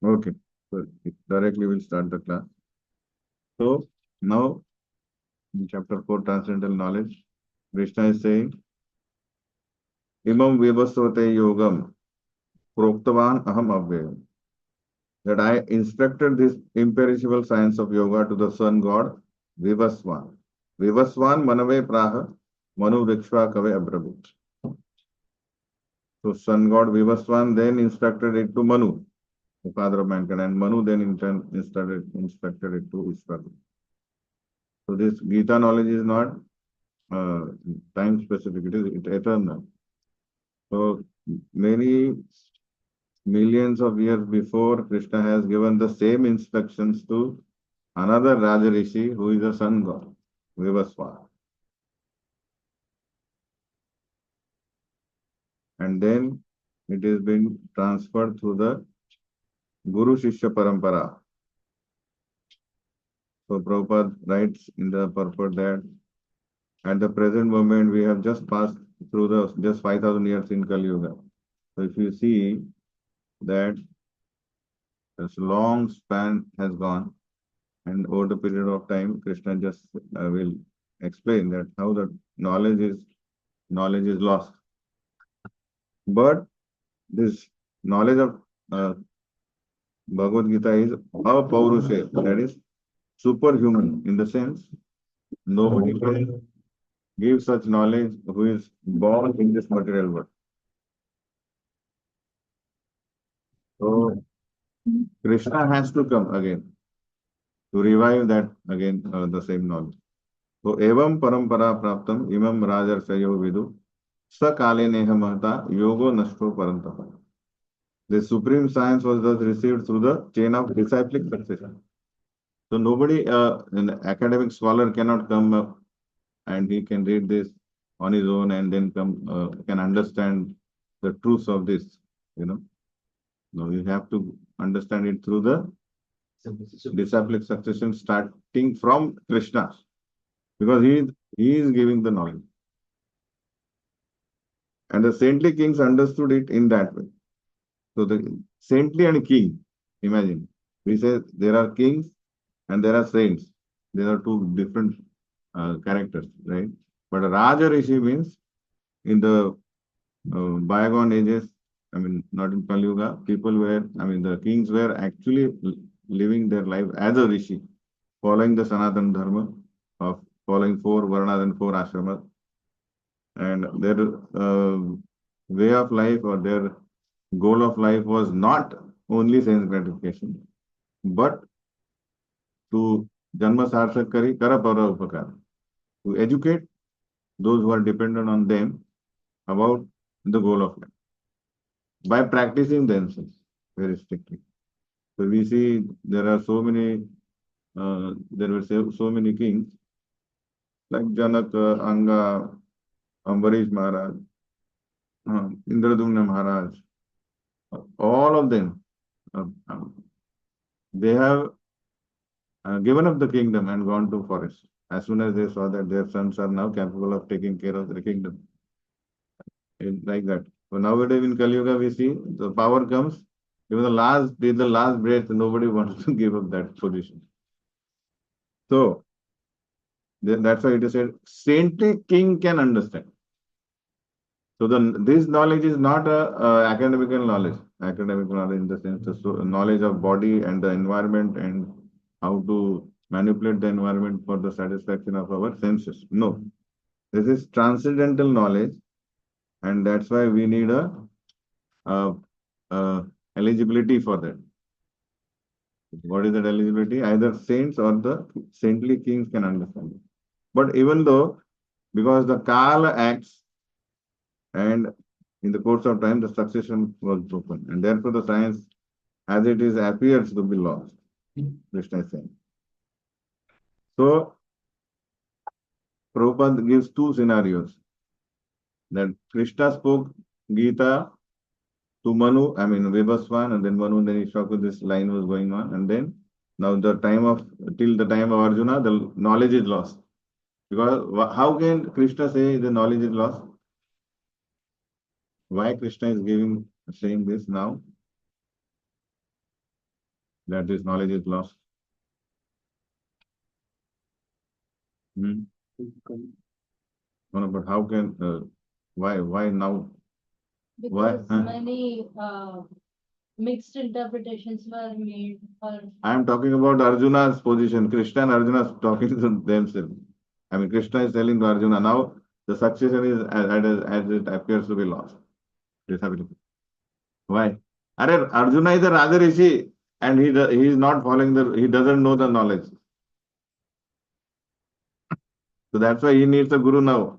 Okay. So directly we'll start the class. So now in chapter 4, Transcendental Knowledge, Krishna is saying, Imam Vivasvate Yogam Proktavan Aham Avyayam. That I instructed this imperishable science of yoga to the sun god Vivaswan. Vivaswan Manave Praha Manu Vikshva Kave Abrabhut. So sun god Vivaswan then instructed it to Manu, the father of mankind, and Manu then in turn instructed it to Ishvara. So this Gita knowledge is not time specific, it is eternal. So many millions of years before, Krishna has given the same instructions to another Raja Rishi who is a sun god, Vivaswara. And then it is being transferred through the Guru Shishya Parampara. So Prabhupada writes in the purport that at the present moment we have just passed through the just 5,000 years in Kali Yuga. So if you see that this long span has gone, and over the period of time, Krishna just will explain that how the knowledge is lost. But this knowledge of Bhagavad Gita is apaurushe, that is superhuman in the sense nobody can give such knowledge who is born in this material world. So Krishna has to come again to revive that again the same knowledge. So evam parampara praptam imam rajarsayo vidu sakale neha mahata yogo nashto parantapa. The supreme science was thus received through the chain of disciplic succession. So nobody, an academic scholar cannot come up and he can read this on his own and then can understand the truths of this, you know. No, you have to understand it through the disciplic succession starting from Krishna, because he is giving the knowledge. And the saintly kings understood it in that way. So the saintly and king, imagine, we say there are kings and there are saints. There are two different characters, right? But a Raja Rishi means in the bygone ages, I mean, not in Kali Yuga, the kings were actually living their life as a Rishi, following the Sanatana Dharma of following 4 Varnas and 4 Ashramas. And their way of life or their goal of life was not only sense gratification, but to Janma Sarsak Kari Kara Para Upakara, to educate those who are dependent on them about the goal of life by practicing themselves very strictly. So we see there are so many, there were so many kings like Janaka, Anga, Ambarish Maharaj, Indradumna Maharaj, all of them, they have given up the kingdom and gone to forest as soon as they saw that their sons are now capable of taking care of the kingdom. It's like that. So nowadays in Kali Yuga, we see the power comes, even the last breath, nobody wants to give up that position. So that's why it is said, saintly king can understand. So this knowledge is not a academical knowledge. Academic knowledge in the sense of knowledge of body and the environment and how to manipulate the environment for the satisfaction of our senses. No, this is transcendental knowledge, and that's why we need a eligibility for that. What is that eligibility? Either saints or the saintly kings can understand it. But even though, because the Kala acts, and in the course of time, the succession was broken, and therefore the science, as it is, appears to be lost. Krishna is saying. So, Prabhupada gives 2 scenarios. That Krishna spoke Gita to Manu, Vivaswan, and then Manu, then Ishwaku, this line was going on, and then now till the time of Arjuna, the knowledge is lost. Because how can Krishna say the knowledge is lost? Why Krishna is saying this now? that this knowledge is lost? Hmm? No, no, but how can, why now? Why? Because many mixed interpretations were made. Or I am talking about Arjuna's position. Krishna and Arjuna are talking to themselves. I mean, Krishna is telling to Arjuna, now the succession is as it appears to be lost. Disability. Why? Arjuna is a Raja Rishi and he is not following he doesn't know the knowledge. So that's why he needs a guru now.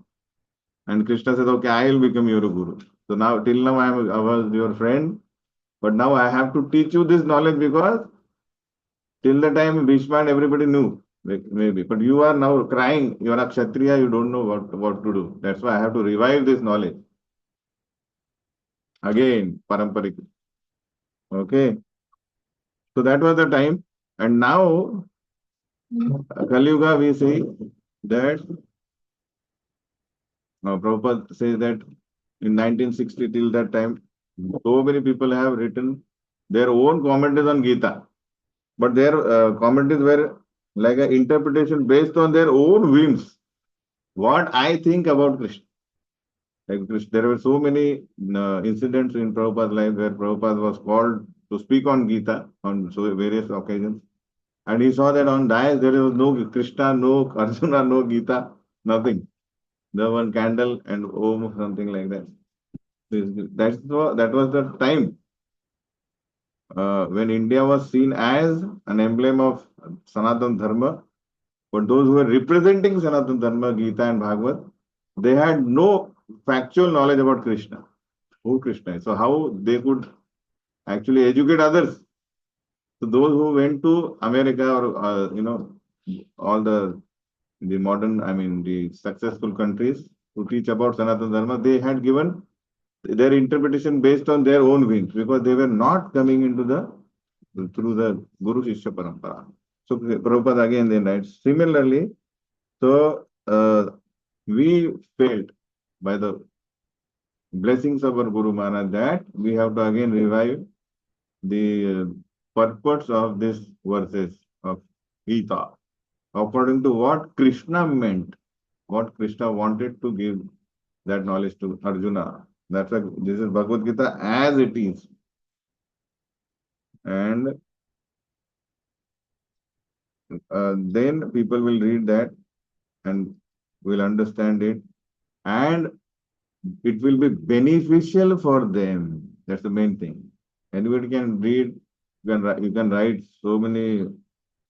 And Krishna says, okay, I will become your guru. So now, till now, I was your friend, but now I have to teach you this knowledge because till the time Bhishma and everybody knew, maybe. But you are now crying, you are a Kshatriya, you don't know what to do. That's why I have to revive this knowledge. Again, Paramparik. Okay. So that was the time. And now, Kali Yuga, we see that Prabhupada says that in 1960 till that time, so many people have written their own commentaries on Gita, but their commentaries were like an interpretation based on their own whims. What I think about Krishna. Like Krishna, there were so many incidents in Prabhupada's life where Prabhupada was called to speak on Gita on so various occasions. And he saw that on dais there was no Krishna, no Arjuna, no Gita, nothing. There one candle and Om, something like that. That was the time when India was seen as an emblem of Sanatana Dharma. But those who were representing Sanatana Dharma, Gita and Bhagavat, they had no factual knowledge about Krishna, who Krishna is. So how they could actually educate others? So those who went to America or all the modern, I mean the successful countries to teach about Sanatana Dharma, they had given their interpretation based on their own wings because they were not coming into the through the Guru Shishya Parampara. So Prabhupada again then writes similarly. So we felt by the blessings of our Guru Maharaj that we have to again revive the purpose of these verses of Gita according to what Krishna meant, what Krishna wanted to give that knowledge to Arjuna. That's why this is Bhagavad Gita as it is. And then people will read that and will understand it. And it will be beneficial for them. That's the main thing. Anybody can read, you can write so many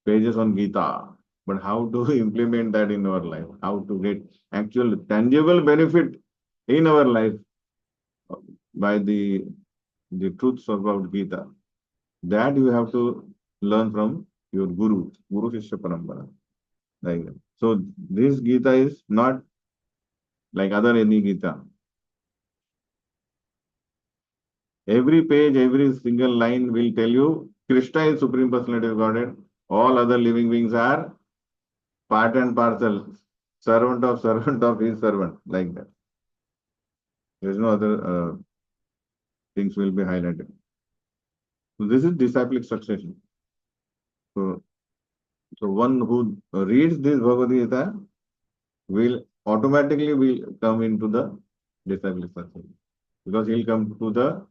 pages on Gita, but how to implement that in our life? How to get actual tangible benefit in our life by the truths about Gita? That you have to learn from your Guru Shishya Parampara. Like that. So this Gita is not like other any Gita. Every page, every single line will tell you Krishna is Supreme Personality of Godhead. All other living beings are part and parcel, servant of his servant, like that. There is no other things will be highlighted. So this is disciplic succession. So, so one who reads this Bhagavad Gita will automatically will come into the disciplic succession because he'll come to the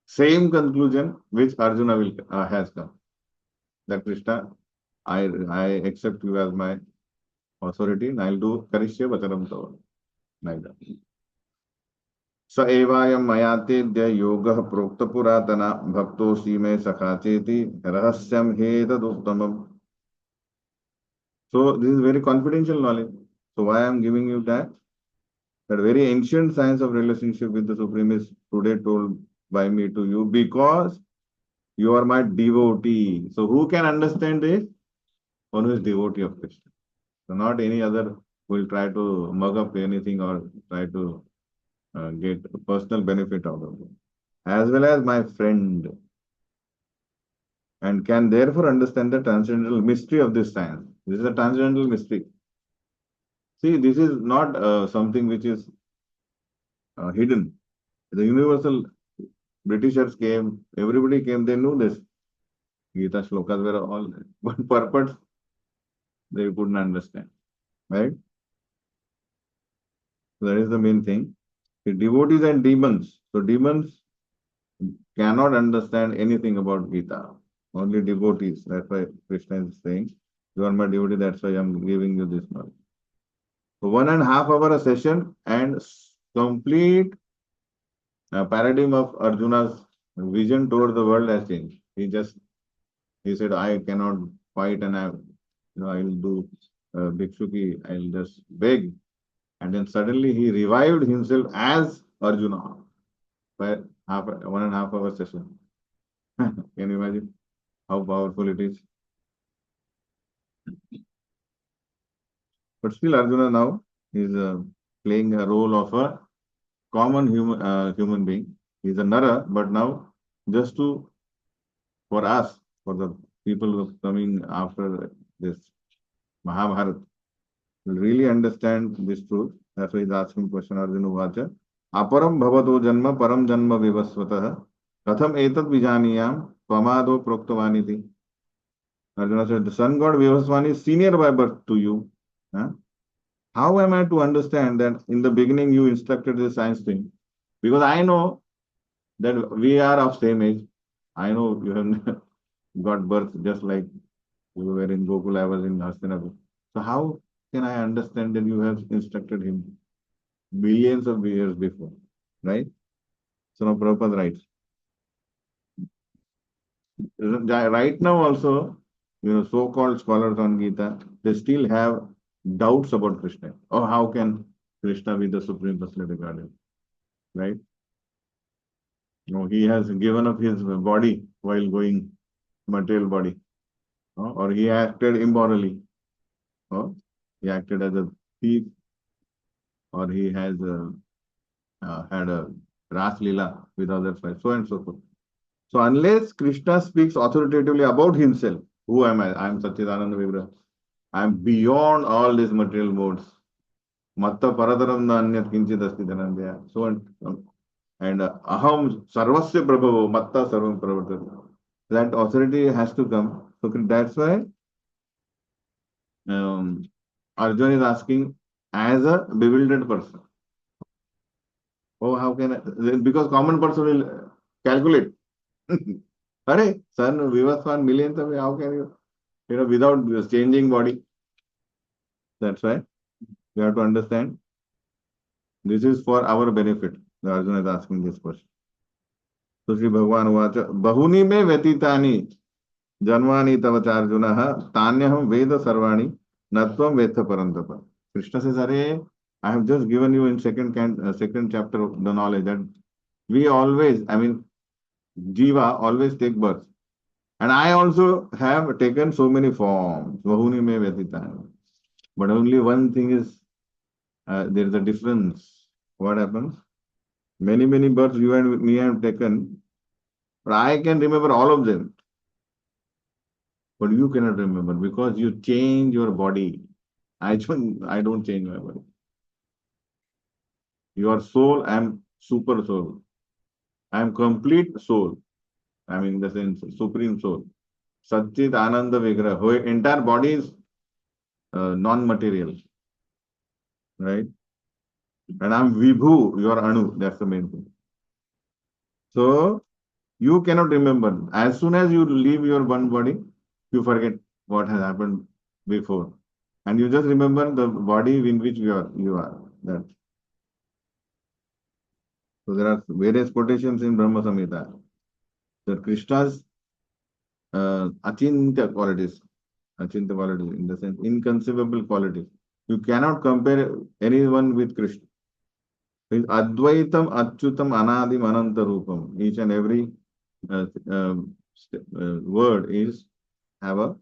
same conclusion which Arjuna will has come. That Krishna, I accept you as my authority and I'll do Karishya Vacharam Tava. Like that. स एवायं मयातेद्य योगः प्रोक्त पुरातना भक्तोऽसि मे सखा चेति रहस्यं हेतदुत्तमम्. So this is very confidential knowledge. So why I am giving you that? That very ancient science of relationship with the Supreme is today told by me to you because you are my devotee. So who can understand this? One who is devotee of Krishna. So not any other will try to mug up anything or try to get personal benefit out of it. As well as my friend and can therefore understand the transcendental mystery of this science. This is a transcendental mystery. See, this is not something which is hidden. The universal Britishers came, everybody came, they knew this. Gita shlokas were all, but purpose they couldn't understand, right? So that is the main thing. The devotees and demons. So demons cannot understand anything about Gita. Only devotees. That's why Krishna is saying, you are my devotee, that's why I'm giving you this knowledge. So 1.5 hour a session and complete paradigm of Arjuna's vision toward the world has changed. He said, I cannot fight and I will do bhikshuki, I'll just beg. And then suddenly he revived himself as Arjuna by 1.5 hour session. Can you imagine how powerful it is? But still, Arjuna now is playing a role of a common human being. He's a Nara, but now just to for us, for the people who are coming after this Mahabharata, will really understand this truth. That's why he's asking question Arjuna Vacha. Aparam bhavato janma param janma vivasvatah katham etat vijaniyam tvamado proktavaniti. Arjuna said, the sun god Vivaswani is senior by birth to you. Huh? How am I to understand that in the beginning you instructed this science thing? Because I know that we are of same age. I know you have got birth just like you were in Gokul, I was in Hastinapur. So how can I understand that you have instructed him billions of years before? Right? So now Prabhupada writes. Right now also, so-called scholars on Gita, they still have doubts about Krishna. Or how can Krishna be the Supreme Personality of Godhead? Right? He has given up his body while going material body. Or he acted immorally. Or he acted as a thief. Or he has had a Ras Leela with others, so and so forth. So unless Krishna speaks authoritatively about himself, who am I? I am Satchidananda Vigraha. I am beyond all these material modes. Matta paradaram na anyat kinchit asti dhananjaya. So and aham sarvasya prabhavo matta sarvam pravartati. That authority has to come. So that's why um, Arjuna is asking as a bewildered person. Oh, how can I? Because common person will calculate. Hare, sun, Vivaswan, millions of how can without changing body. That's why we have to understand this is for our benefit. The Arjuna is asking this question. So Sri Bhagavan Vacha, Bahuni me vyatitani janvani tavacha tanyaham veda sarvani natvam vetha parantapa. Krishna says, Are, I have just given you in second chapter of the knowledge that we always, Jiva always take birth. And I also have taken so many forms. Bahuni me vyatitani. But only one thing is, there is a difference. What happens? Many births you and me have taken, but I can remember all of them. But you cannot remember because you change your body. I don't change my body. Your soul, I am super soul. I am complete soul. In the sense, supreme soul. Satchit Ananda Vigraha. Her entire body is non-material. Right? And I am Vibhu, your Anu. That's the main thing. So, you cannot remember. As soon as you leave your one body, you forget what has happened before. And you just remember the body in which you are. That. So there are various quotations in Brahma Samhita. The Krishna's achintya qualities in the sense inconceivable qualities. You cannot compare anyone with Krishna. It's Advaitam, Achyutam, Anadim, Ananta Rupam. Each and every word is have a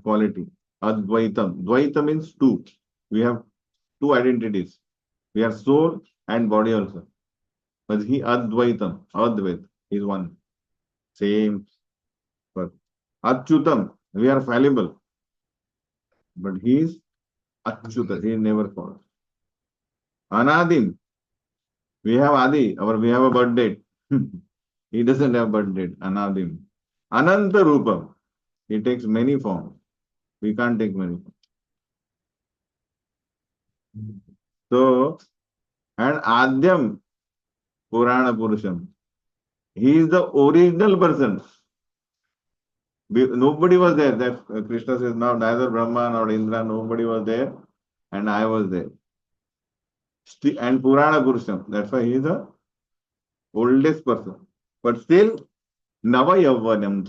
quality. Advaitam. Dvaita means two. We have two identities. We have soul and body also. But he Advaitam, Advait is one. Same. But Achyutam, we are fallible. But he is Achyuta, he never falls. Anadim, we have Adi, we have a birth date. He doesn't have birth date, Anadim. Ananta Rupam. He takes many forms. We can't take many forms. So, and Adyam Purana Purusham. He is the original person. Nobody was there. That Krishna says now neither Brahma nor Indra, nobody was there, and I was there. And Purana Purusham. That's why he is the oldest person. But still, Nava Yavvanam.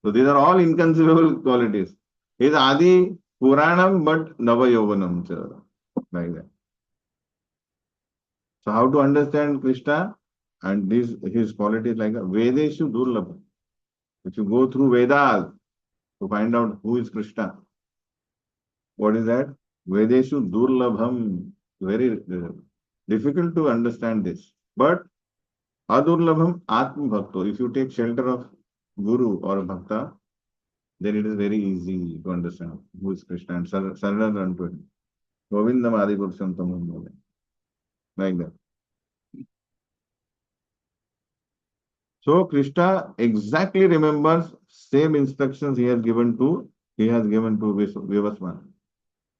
So these are all inconceivable qualities. He is Adi Puranam, but Nava Yavvanam. Like that. So how to understand Krishna and his qualities like Vedeshu Durlabha. If you go through Vedas to find out who is Krishna, what is that? Vedeshu Durlabham. Very difficult to understand this. But Adurlabham Atma Bhakto. If you take shelter of Guru or Bhakta, then it is very easy to understand who is Krishna and surrender unto him. Govindam Adipurusham Tamam. Like that. So Krishna exactly remembers same instructions he has given to Vivaswan.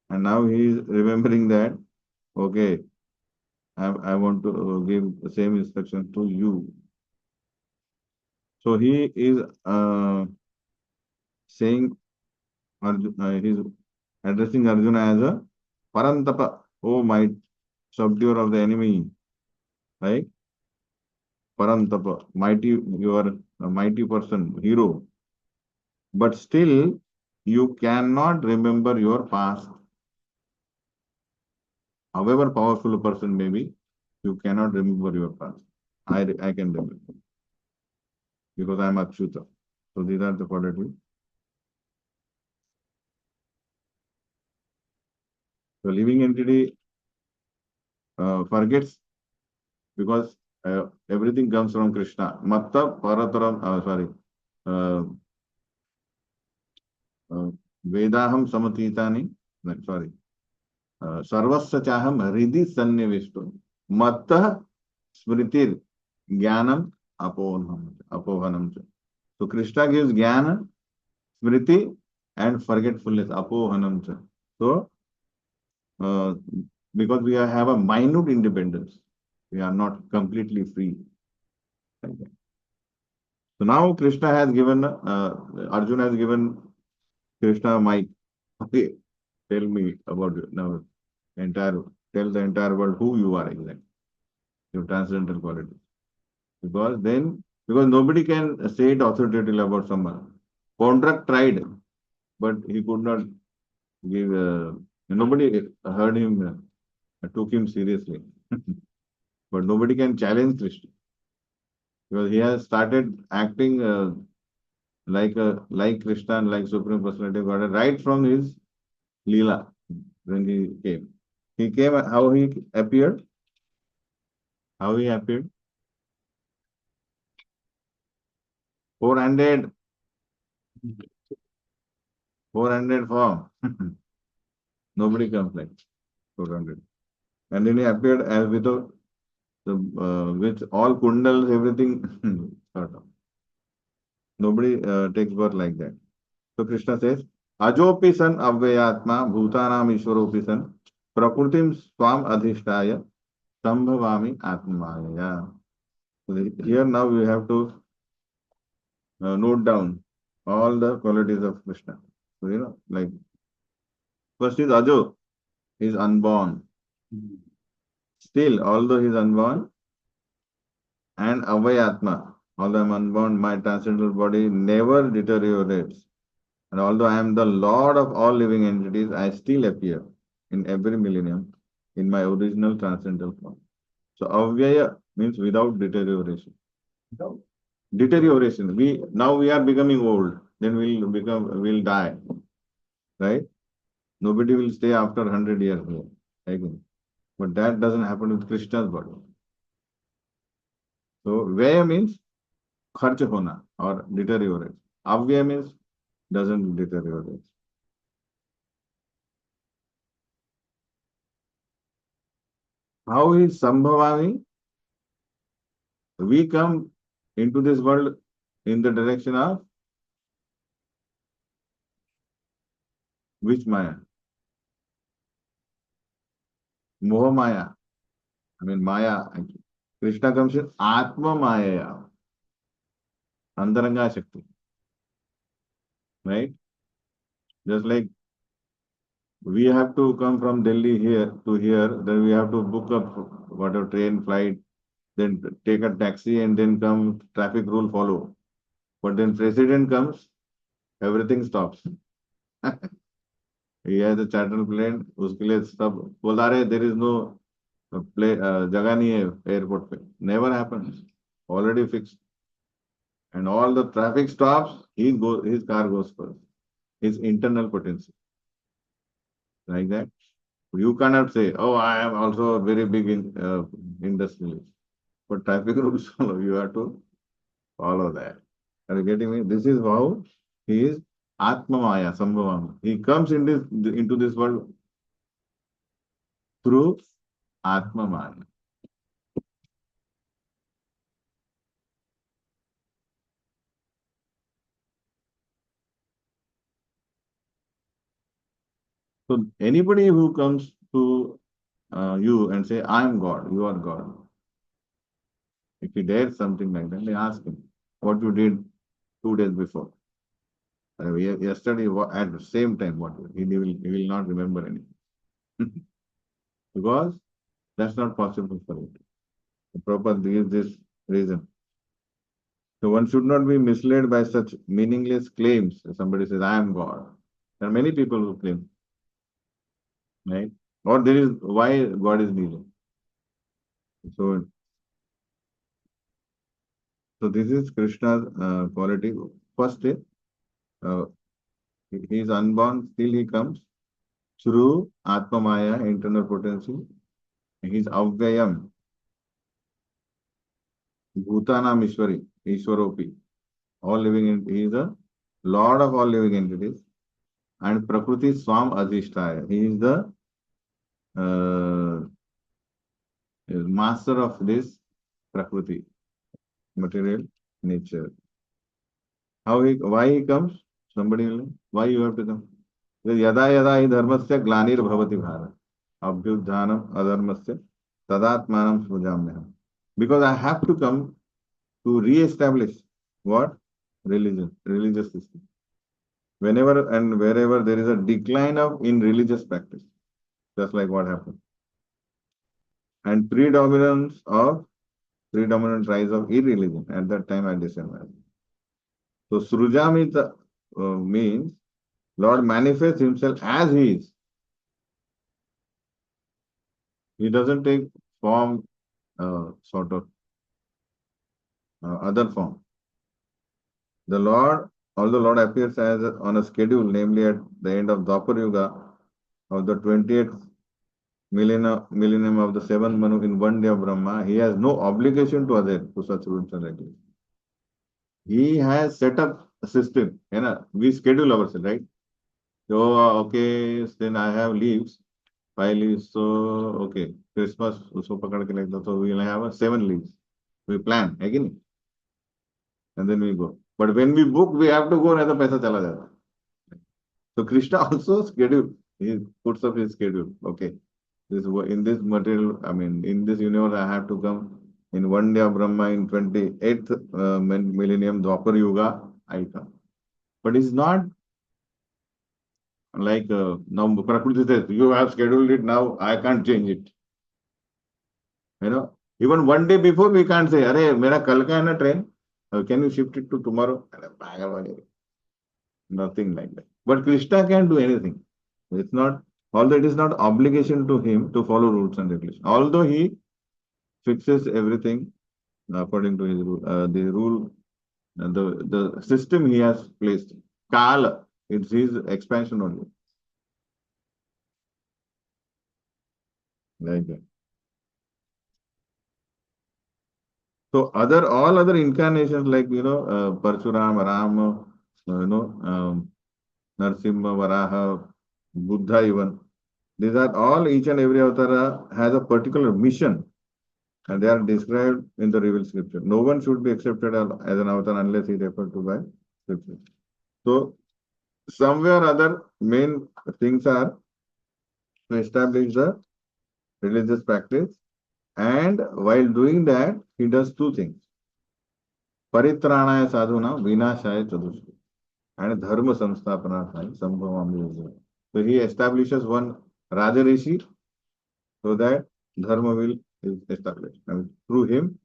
And now he is remembering that, okay, I want to give the same instruction to you. So he is saying, he is addressing Arjuna as a Parantapa, oh might, subduer of the enemy, right? Parantapa, mighty, you are a mighty person, hero. But still, you cannot remember your past. However powerful a person may be, you cannot remember your past. I can remember because I am Achyuta. So these are the qualities. The living entity forgets because everything comes from Krishna. Matta Parataram, uh, Vedaham Samatitani, sorry. Sarvasya Chaham Hridi Sannivistu. Matta Smritir Jnanam Apohanam. So Krishna gives Jnana, Smriti, and forgetfulness, Apohanam. So, uh, because we have a minute independence, we are not completely free. So now Krishna has given, Arjuna has given Krishna a mic. Okay, tell me about you now. Tell the entire world who you are exactly, your transcendental quality. Because nobody can say it authoritatively about someone. Contract tried, but he could not give, nobody heard him, took him seriously. But nobody can challenge Krishna because he has started acting like Krishna and like Supreme Personality of Godhead right from his Leela when he came. He came, how he appeared? How he appeared? 400, 400 form. Nobody comes like 400. And then he appeared as without with all kundals, everything sort of. Nobody takes birth like that. So Krishna says, Ajopi san avyayatma bhutanam ishwaropi san prakrutim swam adhishtaya sambhavami atmaya. So here now we have to note down all the qualities of Krishna. So, like first is Ajo, he is unborn. Still, although he is unborn, and Avayatma, although I am unborn, my transcendental body never deteriorates. And although I am the Lord of all living entities, I still appear in every millennium in my original transcendental form. So Avyaya means without deterioration. Deterioration. We are becoming old, then we'll die. Right? Nobody will stay after 100 years here. Again. But that doesn't happen with Krishna's body. So Vyaya means kharch hona or deteriorate. Avyaya means doesn't deteriorate. How is Sambhavami? We come into this world in the direction of which Maya? Moha Maya. I mean Maya. Actually. Krishna comes in Atma Maya, Antaranga Shakti, right? Just like we have to come from Delhi here to here, then we have to book up whatever train, flight, then take a taxi and then come, traffic rule follow. But then president comes, everything stops. He has a charter plane, उसके लिए सब बोला रहे there is no जगह नहीं है airport पे. Never happens. Already fixed. And all the traffic stops, his car goes first. His internal potential. Like that. You cannot say, oh, I am also a very big industrialist. But traffic rules follow. You have to follow that. Are you getting me? This is how he is Atma Maya, Sambhavam. He comes into this world through Atma Maya. So anybody who comes to you and say, I am God, you are God. If he dares something like that, they ask him what you did 2 days before. Yesterday at the same time, what he will not remember anything. Because that's not possible for it. The Prabhupada gives this reason. So one should not be misled by such meaningless claims. Somebody says, I am God. There are many people who claim, right? Or there is why God is needed. So, so this is Krishna's quality. First, uh, he is unborn, still he comes through Atma Maya, internal potency. He is Avyayam, Bhutanam Ishwari, Ishwaropi. All living entities. He is the Lord of all living entities. And Prakriti Swam Adhishtaya. He is the uh, master of this Prakriti, material nature. Why he comes? Somebody will know. Why you have to come? Yada yada hi dharmasya glanir bhavati bharat. Abhyudhanam adharmasya tadatmanam svajamyam. Because I have to come to re-establish what? Religion, religious system. Whenever and wherever there is a decline in religious practice, just like what happened. And predominant rise of irreligion at that time at December. So Srujamita means Lord manifests himself as he is. He doesn't take form, sort of other form. Although Lord appears as on a schedule, namely at the end of Dwapar Yuga of the 28th millennium of the 7th Manu in one day of Brahma, he has no obligation to adhere to such rules and regulations. He has set up a system. You know, we schedule ourselves, right? So, okay, then I have leaves, 5 leaves. So, okay, Christmas, so we will have 7 leaves. We plan again, and then we go. But when we book, we have to go, and the paisa chala jata. So Krishna also schedule. He puts up his schedule. Okay, in this material, I mean, in this universe, I have to come in one day of Brahma in 28th millennium Dwapar Yuga. I come, but it's not like now Prakriti says, you have scheduled it now, I can't change it. You know, even one day before we can't say, Arey, mera kal ka hai na train, can you shift it to tomorrow? Nothing like that. But Krishna can do anything. It's not, although it is not obligation to him to follow rules and regulations. Although he fixes everything according to his rule, the rule, the system he has placed. Kala, it's his expansion only. Like that. So all other incarnations like Parshuram, Ram, Narsimha, Varaha, Buddha even. These are all each and every avatar has a particular mission and they are described in the revealed scripture. No one should be accepted as an avatar unless he referred to by scripture. So somewhere or other, main things are to establish the religious practice, and while doing that, he does two things. Paritranaya sadhuna vinashaya chadushya, and dharma samsthapanaya sambhavami. So he establishes one Raja Rishi so that dharma will is established. And through him,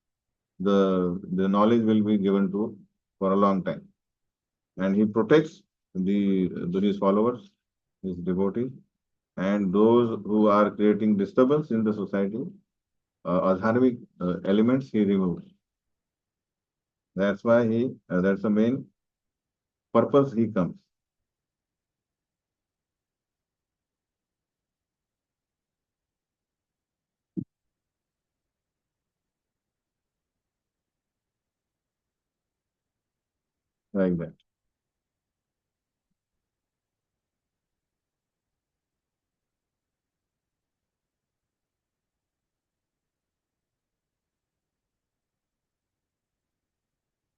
the knowledge will be given to for a long time. And he protects his followers, his devotees, and those who are creating disturbance in the society, adharmic elements he removes. That's why that's the main purpose he comes. Like that.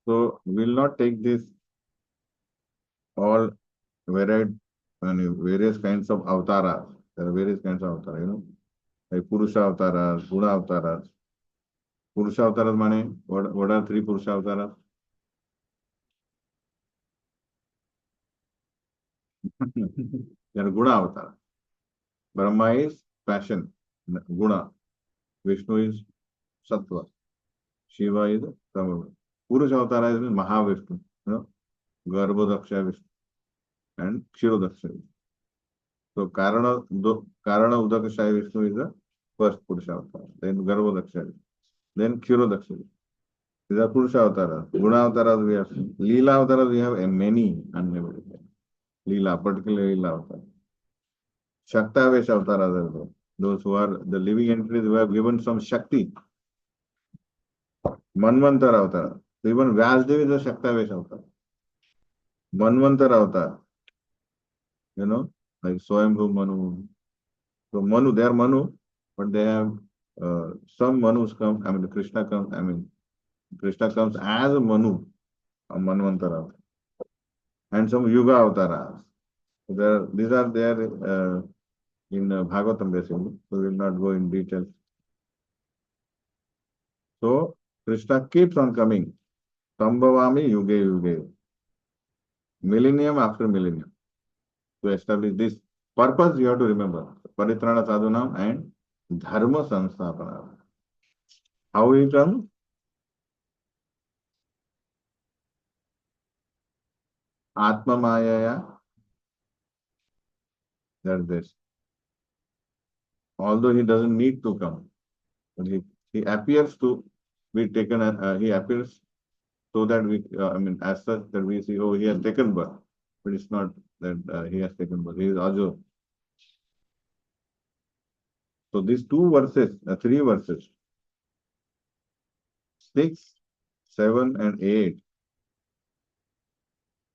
So we'll not take this all varied and various kinds of avatars. There are various kinds of avatars, like Purusha avatars, Guna avatars. Purusha avatars mane, what are three Purusha avatars? They are Guna avatars. Brahma is passion, Guna. Vishnu is Sattva. Shiva is Brahma. Purusha avatara is Mahavishnu, Garbhodaksha Vishnu and Kshirodaksha Vishnu. So Karana Udakasha Vishnu is the first Purusha avatar. Then Garbhodaksha Vishnu. Then Kshirodaksha Vishnu. These are Purusha avatara. Guna avatara we have seen. Leela avatara we have many unlimited. Leela, particularly Leela avatara. Shaktavesh avatara are there. Those who are the living entities who have given some Shakti. Manvantar avatar. So even Vyasdev is a Shaktavesh avatar. Manvantar avatar. Like Swayambhu Manu. So Manu, they are Manu, but they have some Manus come. Krishna comes as a Manu, a Manvantar avatar, and some Yuga avatars. So these are there in Bhagavatam basically. So we will not go in detail. So Krishna keeps on coming. Sambhavami Yuge Yuge. Millennium after millennium. To establish this purpose, you have to remember Paritrana Sadhunam and Dharma Samstapana. How he comes? Atma Maya. That's this. Although he doesn't need to come, but he appears to be taken. He appears so that as such that we see, oh, he has taken birth, but it's not that he has taken birth. He is Ajo. So these two verses, three verses, 6, 7, and 8.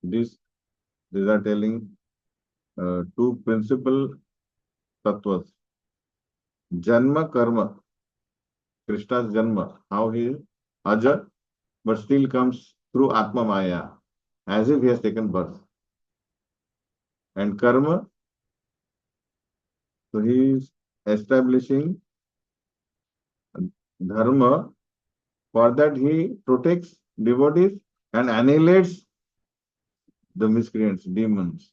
These are telling two principal tattvas. Janma karma, Krishna's janma, how he is Aja, but still comes through Atma Maya, as if he has taken birth. And karma, so he is establishing dharma. For that he protects devotees and annihilates the miscreants, demons.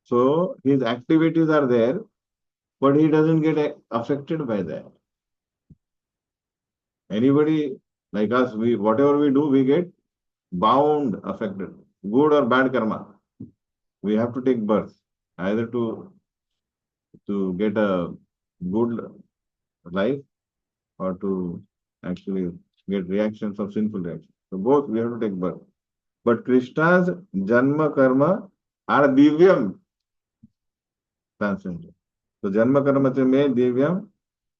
So his activities are there, but he doesn't get affected by that. Anybody like us, whatever we do, we get bound, affected. Good or bad karma. We have to take birth, either to get a good life or to actually get reactions of sinful reactions. So both we have to take birth. But Krishna's Janma Karma are Divyam transcendental. So Janma Karma mein Divyam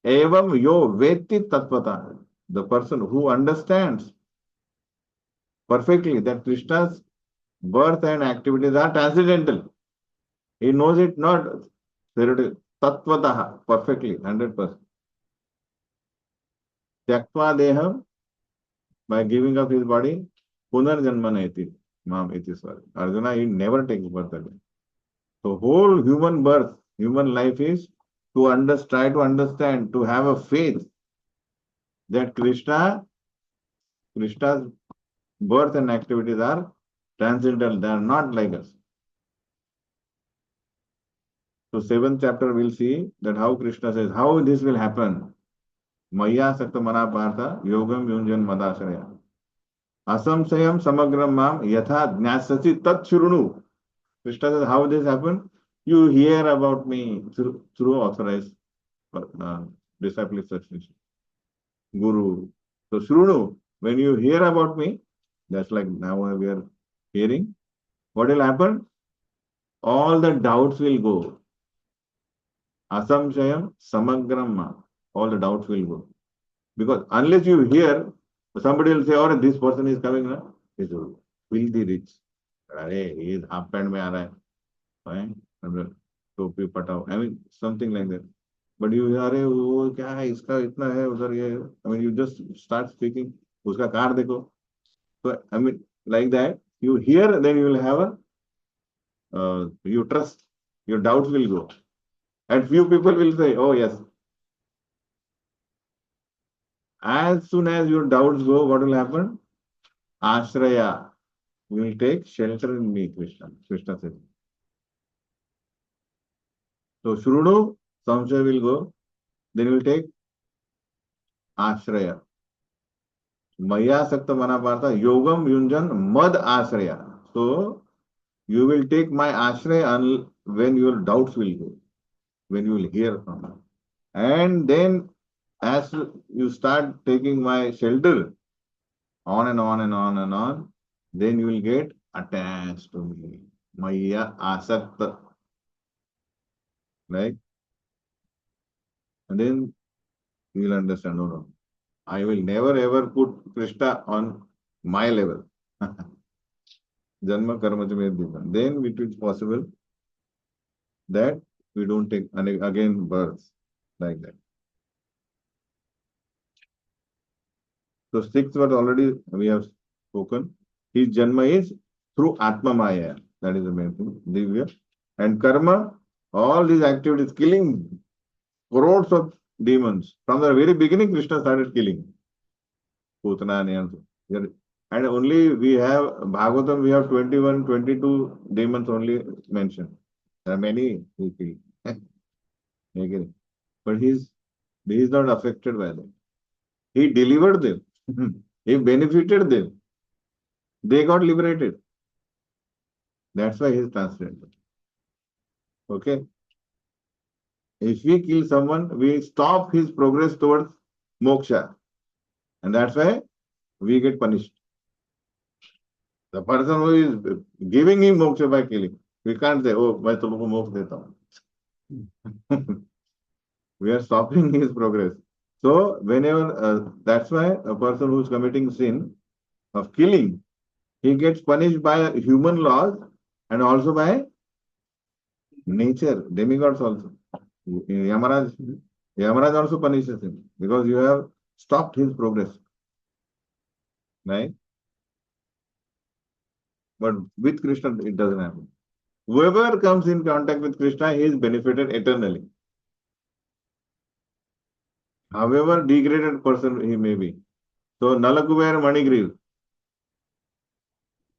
evam yo veti tattvata. The person who understands perfectly that Krishna's birth and activities are transcendental. He knows it not theoretically, tattvataha, perfectly, 100%. Tyaktva deham, by giving up his body, punarjanmana iti, mam iti swara. Arjuna, he never takes birth again. So whole human birth, human life is to try to understand, to have a faith that Krishna's birth and activities are transcendental, they are not like us. So seventh chapter we'll see that how Krishna says, how this will happen. Maya sakta mana partha yogam yunjan madashraya. Asamsayam samagram mam yatha jnasasi tat shurunu. Krishna says, how this happen? You hear about me through authorized disciples such as Guru. So Shrunu, when you hear about me, that's like now we are hearing, what will happen? All the doubts will go. Asamshayam samagramma. All the doubts will go. Because unless you hear, somebody will say, oh, this person is coming now. He's filthy rich. He is half pant mein aa raha hai. Fine. Topi patao. I mean, something like that. But you hear, अरे वो क्या है इसका इतना है उधर ये. I mean, you just start speaking. उसका कार देखो. So, I mean, like that, you hear, then you will have you trust, your doubts will go. And few people will say, oh yes. As soon as your doubts go, what will happen? Ashraya, you will take shelter in me, Krishna. Krishna says. So, Shrunu, Samshaya will go, then you will take Ashraya. Maya Sakta Manapartha, Yogam Yunjan Mad Ashraya. So, you will take my Ashraya when your doubts will go, when you will hear from me. And then as you start taking my shelter, on and on and on and on, then you will get attached to me. Maya asakta. Right? And then you will understand, no, no. I will never ever put Krishna on my level. Janma karma cha. Then it is possible that we don't take again birth like that. So sixth word already we have spoken. His Janma is through Atma Maya. That is the main thing. Divya. And karma, all these activities, killing crores of demons. From the very beginning, Krishna started killing. Putana and only we have, Bhagavatam, we have 21, 22 demons only mentioned. There are many who kill. But he is not affected by them. He delivered them. He benefited them. They got liberated. That's why he is transcendental. Okay? If we kill someone, we stop his progress towards moksha. And that's why we get punished. The person who is giving him moksha by killing, we can't say, oh, मैं तुमको मोक्ष देता हूँ. We are stopping his progress. So whenever, that's why a person who is committing sin of killing, he gets punished by human laws and also by nature, demigods also. Yamaraj also punishes him because you have stopped his progress. Right? But with Krishna, it doesn't happen. Whoever comes in contact with Krishna, he is benefited eternally. However degraded person he may be. So Nalakuber and Manigriv,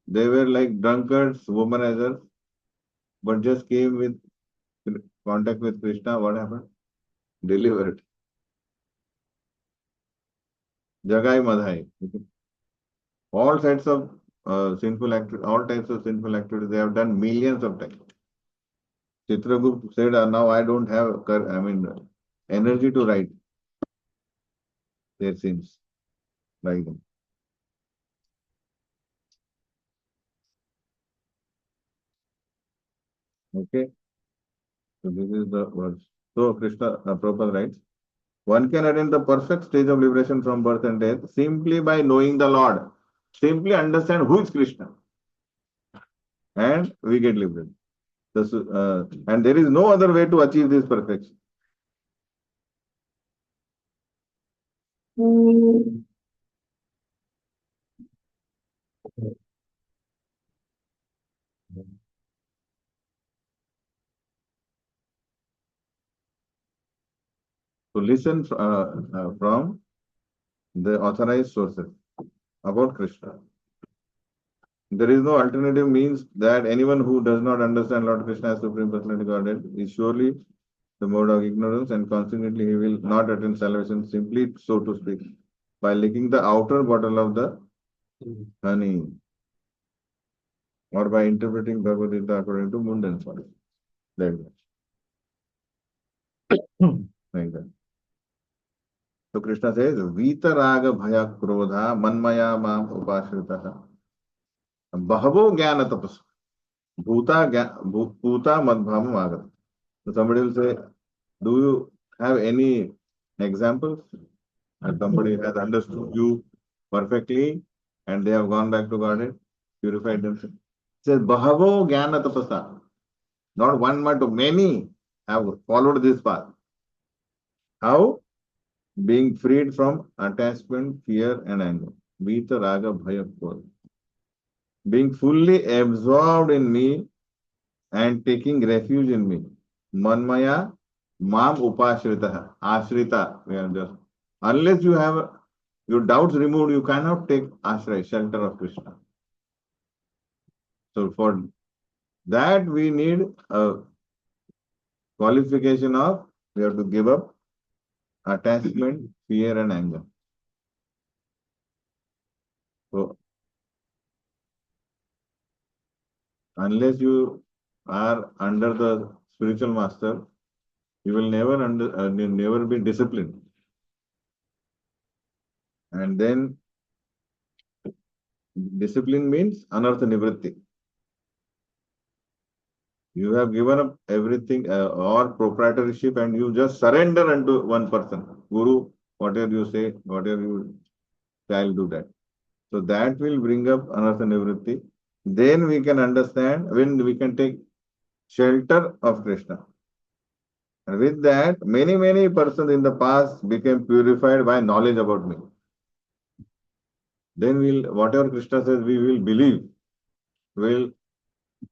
they were like drunkards, womanizers, but just came with contact with Krishna. What happened? Delivered. Jagai Madhai. All types of sinful activities, they have done millions of times. Chitragupta said, now I don't have, energy to write their sins like them. Okay, so this is the words. So Krishna, Prabhupada writes, one can attain the perfect stage of liberation from birth and death simply by knowing the Lord. Simply understand who is Krishna. And we get liberated. And there is no other way to achieve this perfection. There is no other way to achieve this perfection. To listen from the authorized sources about Krishna. There is no alternative means that anyone who does not understand Lord Krishna as Supreme Personality Godhead is surely the mode of ignorance, and consequently he will not attain salvation simply, so to speak, by licking the outer bottle of the honey, or by interpreting Bhagavad Gita according to mundane thought. Like that. Like that. So Krishna says, Vita Raga Bhaya Krodha Manmaya Mam Upashritaha Bahavo Jnana Tapas Bhuta Madbhama Magat. So somebody will say, do you have any examples? And somebody has understood you perfectly and they have gone back to Godhead, purified themselves. It says, Bahavo Jnana Tapasa. Not one but many have followed this path. How? Being freed from attachment, fear, and anger. Vita Raga Bhaya Krodha. Being fully absorbed in me and taking refuge in me. Manmaya Mam Upashrita. Ashrita. We are just. Unless you have your doubts removed, you cannot take ashray, shelter of Krishna. So for that we need a qualification of, we have to give up attachment, fear and anger. So unless you are under the spiritual master, you will never be disciplined. And then discipline means anartha nivritti. You have given up everything or proprietorship and you just surrender unto one person. Guru, whatever you say, whatever you shall do that. So that will bring up anartha nivritti. Then we can understand when we can take shelter of Krishna. And with that, many persons in the past became purified by knowledge about me. Then we'll, whatever Krishna says, we will believe. We'll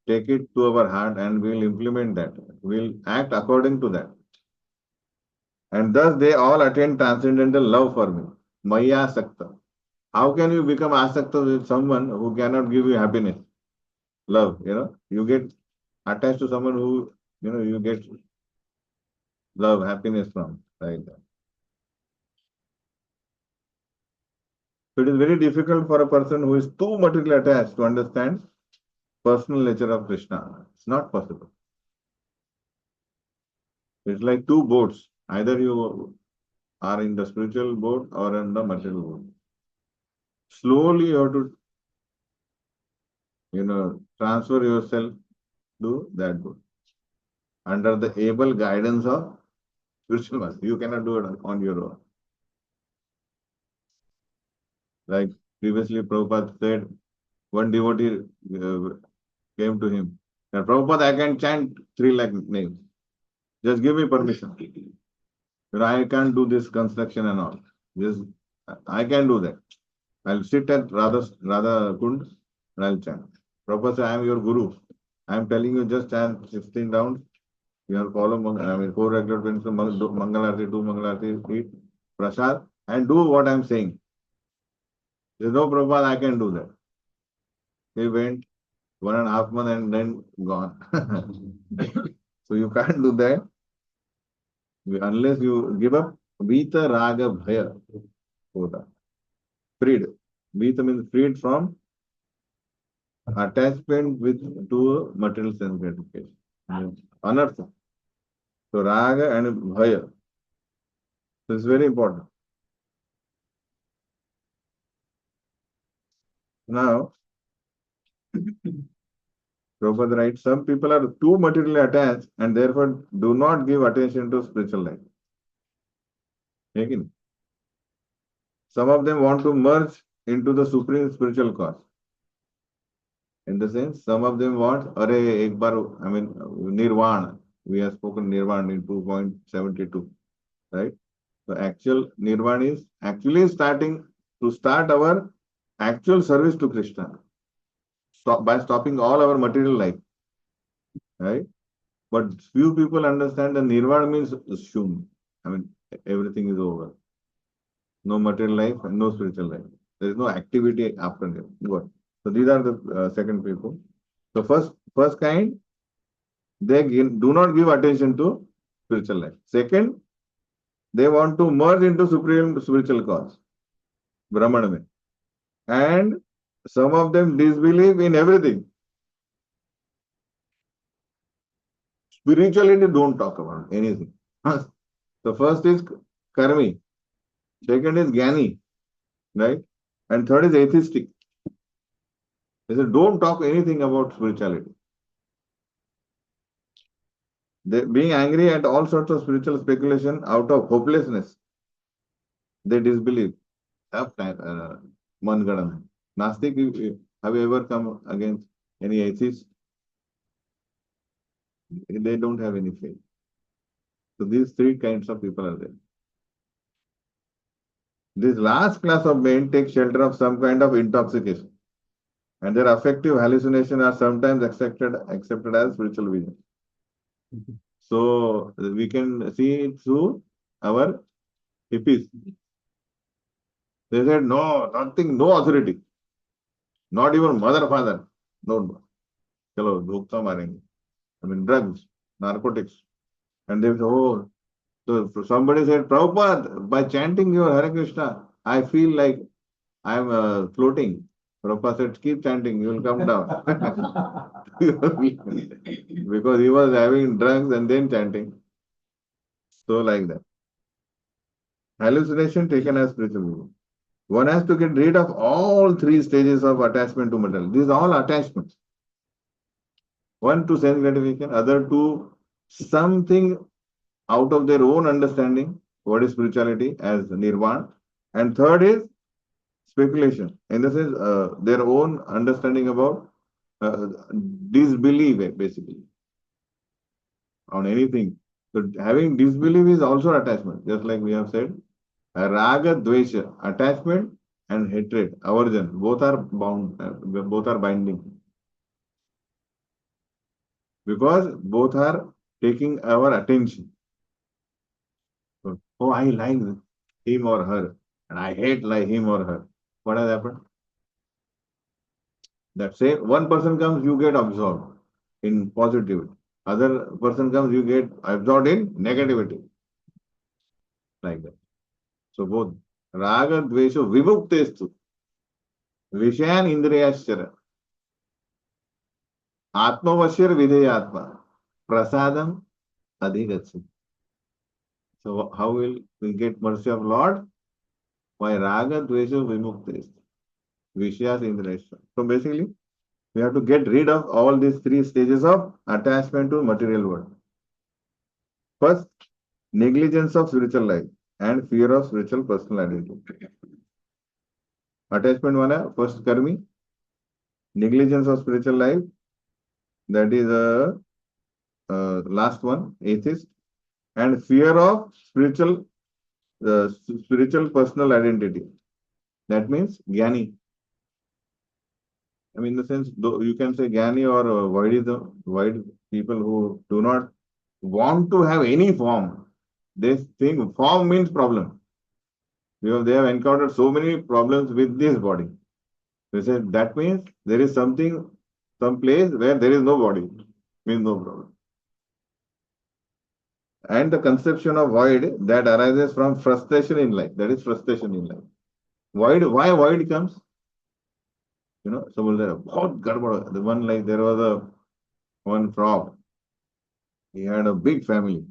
take it to our heart and we'll implement that. We'll act according to that. And thus they all attain transcendental love for me. Maya Sakta. How can you become asakta with someone who cannot give you happiness? Love, you get attached to someone who, you get love, happiness from. Like that. So it is very difficult for a person who is too materially attached to understand personal nature of Krishna. It's not possible. It's like two boats. Either you are in the spiritual boat or in the material boat. Slowly you have to, transfer yourself to that boat under the able guidance of spiritual master. You cannot do it on your own. Like previously Prabhupada said, one devotee came to him. Now, Prabhupada, I can chant 3 lakh names. Just give me permission. I can't do this construction and all. Just, I can do that. I'll sit at Radha Kund and I'll chant. Prabhupada said, I am your guru. I am telling you just chant 16 rounds. You have follow, 4 regular princes, Mangalarti, do Mangalarti, eat prasad, and do what I am saying. There's no Prabhupada, I can do that. He went 1.5 months and then gone. So you can't do that unless you give up Vita Raga Bhaya. Freed. Vita means freed from attachment to material sense gratification. Anartha. So Raga and Bhaya. So it's very important. Now, Prabhupada writes, some people are too materially attached and therefore do not give attention to spiritual life. Again, some of them want to merge into the supreme spiritual cause. In the sense, some of them want, Nirvana. We have spoken Nirvana in 2.72, right? So actual nirvana is actually start our actual service to Krishna. By stopping all our material life, right? But few people understand that nirvana means shum. I mean, everything is over. No material life and no spiritual life. There is no activity after that. Good. So these are the second people. So first kind, do not give attention to spiritual life. Second, they want to merge into supreme spiritual cause, Brahman. And some of them disbelieve in everything. Spirituality, don't talk about anything. So first is karmi, second is jnani, right? And third is atheistic. They say, don't talk anything about spirituality. Being angry at all sorts of spiritual speculation out of hopelessness, they disbelieve. Mangadam. Nastik, have you ever come against any atheist? They don't have any faith. So these three kinds of people are there. This last class of men take shelter of some kind of intoxication, and their affective hallucinations are sometimes accepted as spiritual vision. So we can see it through our hippies. They said no, nothing, no authority, not even mother, father. No, chalo, dhokka marenge. I mean drugs, narcotics, and they say, oh, so somebody said, Prabhupada, by chanting your Hare Krishna, I feel like I'm floating. Prabhupada said, keep chanting, you will come down. Because he was having drugs and then chanting. So like that. Hallucination taken as spiritual movement. One has to get rid of all three stages of attachment to material. These are all attachments. One to sense gratification, other to something out of their own understanding, what is spirituality as nirvana, and third is speculation, in the sense their own understanding about disbelief basically on anything. So having disbelief is also attachment, just like we have said, raga, dvesha, attachment and hatred, aversion, both are bound, both are binding because both are taking our attention. So, oh, I like him or her, and I hate like him or her. What has happened? That say one person comes, you get absorbed in positivity. Other person comes, you get absorbed in negativity. Like that. So both raga, dvesha, vibhuktestu, vishayan indriyaschara, atmavashir videyatma, prasadam adhigatsu. So how will we get mercy of Lord? By raga, dvesha, vimuktestu, vishayas indriyaschara. So basically, we have to get rid of all these three stages of attachment to material world. First, negligence of spiritual life and fear of spiritual personal identity. Attachment one, first karmi, negligence of spiritual life, that is a last one, atheist, and fear of spiritual personal identity. That means jnani. I mean, in the sense, though you can say jnani or void people who do not want to have any form. They think form means problem. Because they have encountered so many problems with this body. They said that means there is something, some place where there is no body, means no problem. And the conception of void that arises from frustration in life, that is frustration in life. Void, why void comes? You know, suppose there the one like there was one frog. He had a big family,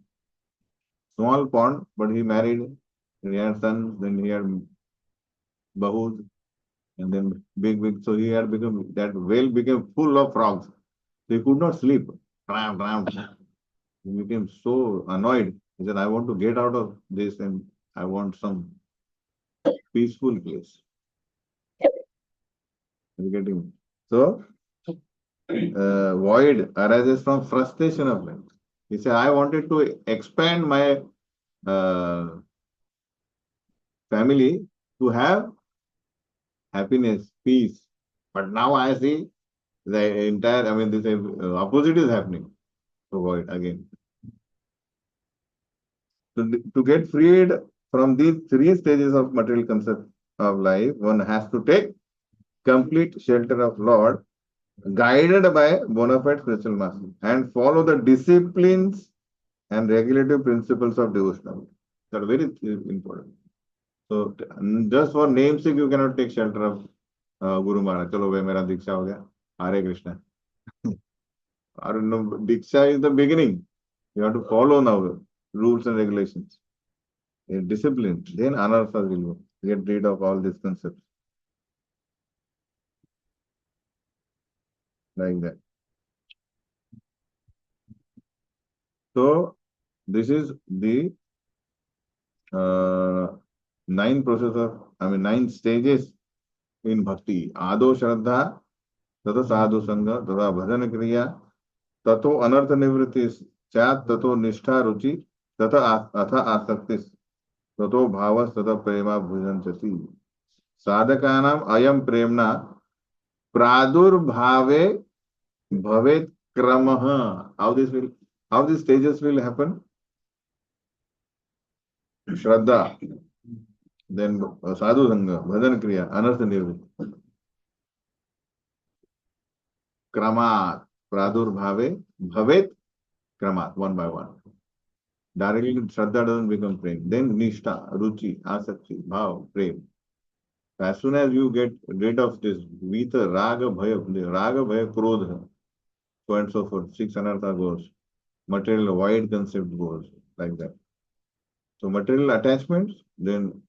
small pond, but he married. He had sons, then he had bahus, and then big. So he had become that well became full of frogs. So he could not sleep. Ram, ram. He became so annoyed. He said, I want to get out of this and I want some peaceful place. You getting me? So, void arises from frustration of life. He said, I wanted to expand my uh, family to have happiness, peace. But now I see the entire, I mean, this opposite is happening. So avoid again. To get freed from these three stages of material concept of life, one has to take complete shelter of Lord, guided by bona fide spiritual master, and follow the disciplines and regulative principles of devotional. That are very important. So just for namesake, you cannot take shelter of Guru Maharaj. Chalo bhai, mera diksha ho gaya. Hare Krishna. Or no, diksha is the beginning. You have to follow now rules and regulations. Discipline. Then anarthas will go. Get rid of all these concepts. Like that. So this is the nine stages in bhakti. Ado Shraddha, Tata Sadhu Sangha, Tata Bhajan Kriya, Tato Anartha Nivritis, Chat Tato Nishtha Ruchi, Tata Atha Asaktis, Tato Bhavas, Tata Prema Bhujanchati. Sadhakanam Ayam Premna Pradurbhave Bhavet Kramaha. How these stages will happen? Shraddha, then Sadhu Sangha, Bhajan Kriya, Anartha Nivritti. Kramat, Pradurbhave, Bhavet, Kramat, one by one. Directly, Shraddha doesn't become prem. Then Nishtha, Ruchi, Asakti, Bhav, prem. As soon as you get rid of this Vita, Raga, Bhaya, Krodha, so and so forth, six anartha goes. Material wide concept goes like that. So material attachments, then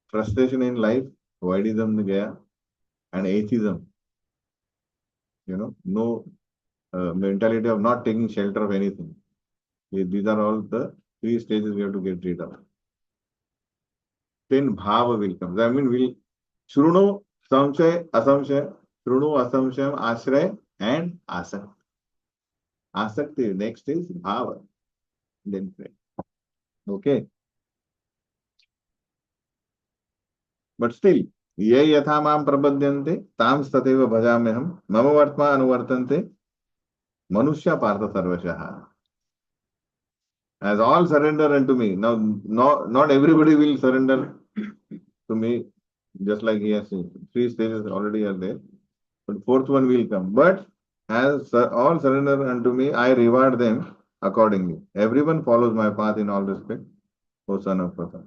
frustration in life, voidism gaya, and atheism. No mentality of not taking shelter of anything. These are all the three stages we have to get rid of. Then bhava will come. I mean, will Shruno, Samshay, Asamshay, Shruno, Asamshayam, Ashray, and Asakti. Asakti, next is bhava. Then pray. Okay. But still, ye yatha mam prabhadyante, tam stateva bhajameham, mama vartma anuvartante, manushya partha sarvashaha. As all surrender unto me. Now, not everybody will surrender to me, just like he has seen. Three stages already are there, but fourth one will come. But as all surrender unto me, I reward them accordingly. Everyone follows my path in all respect, O son of Pratha.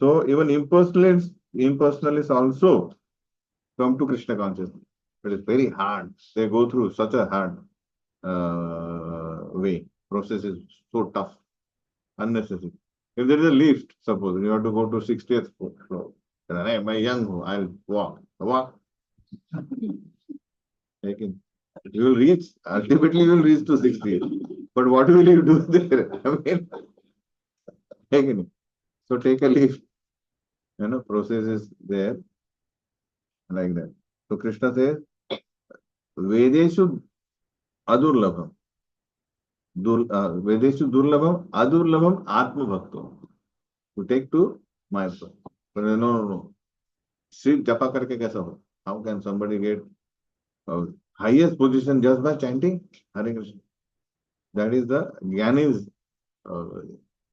So even impersonalists also come to Krishna consciousness. It is very hard. They go through such a hard way. Process is so tough, unnecessary. If there is a lift, suppose you have to go to 60th floor, then hey, my young, I'll walk. Walk. You will reach, ultimately you will reach to 60th. But what will you do there? I mean, so take a lift. Process is there like that. So Krishna says, Vedeshu Adurlabham. Vedeshu Durlabham, Adurlabham Atma Bhakto. To take to my soul. But no. Siddh japa karke kaisa ho? How can somebody get highest position just by chanting Hare Krishna? That is the Jnani's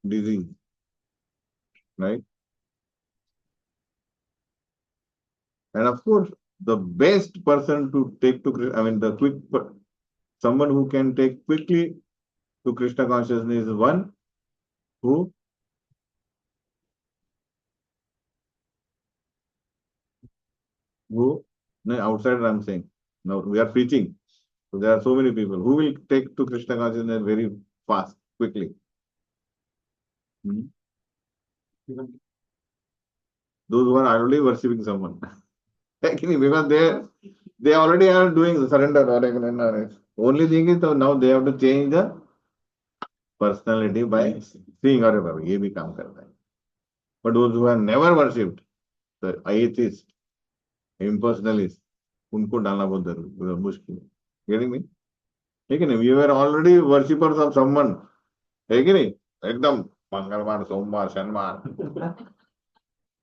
disease. Right? And of course, the best person to take to Krishna, someone who can take quickly to Krishna consciousness is one who no, outside I'm saying. Now we are preaching. So there are so many people who will take to Krishna consciousness very fast, quickly. Those who are already worshipping someone. Because they already are doing surrender. Only thing is now they have to change the personality by seeing Hare Baba. ये भी काम करता है. But those who have never worshipped, the atheist, impersonalist, उनको डालना बहुत जरूरी मुश्किल है. Getting me? ठीक है नहीं? We were already worshippers of someone. है कि नहीं? एकदम मंगलवार, सोमवार, शनिवार.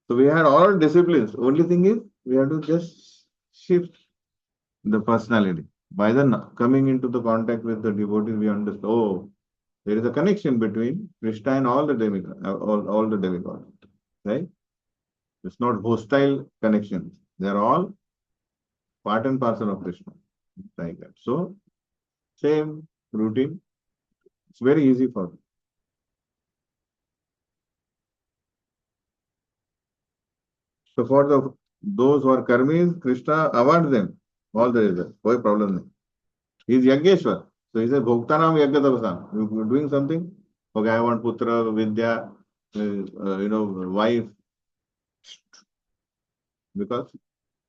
So we had all disciplines. Only thing is we have to just shift the personality. By the coming into the contact with the devotees, we understand, oh, there is a connection between Krishna and all the demigods, all the demigods, right? It's not hostile connections. They are all part and parcel of Krishna, like that. So same routine. It's very easy for them. So for the those who are karmis, Krishna awards them all the results. No problem. He is Yageshwar. So he says, Bhoktanam Yagatavasam. You're doing something? Okay, I want Putra, Vidya, wife, because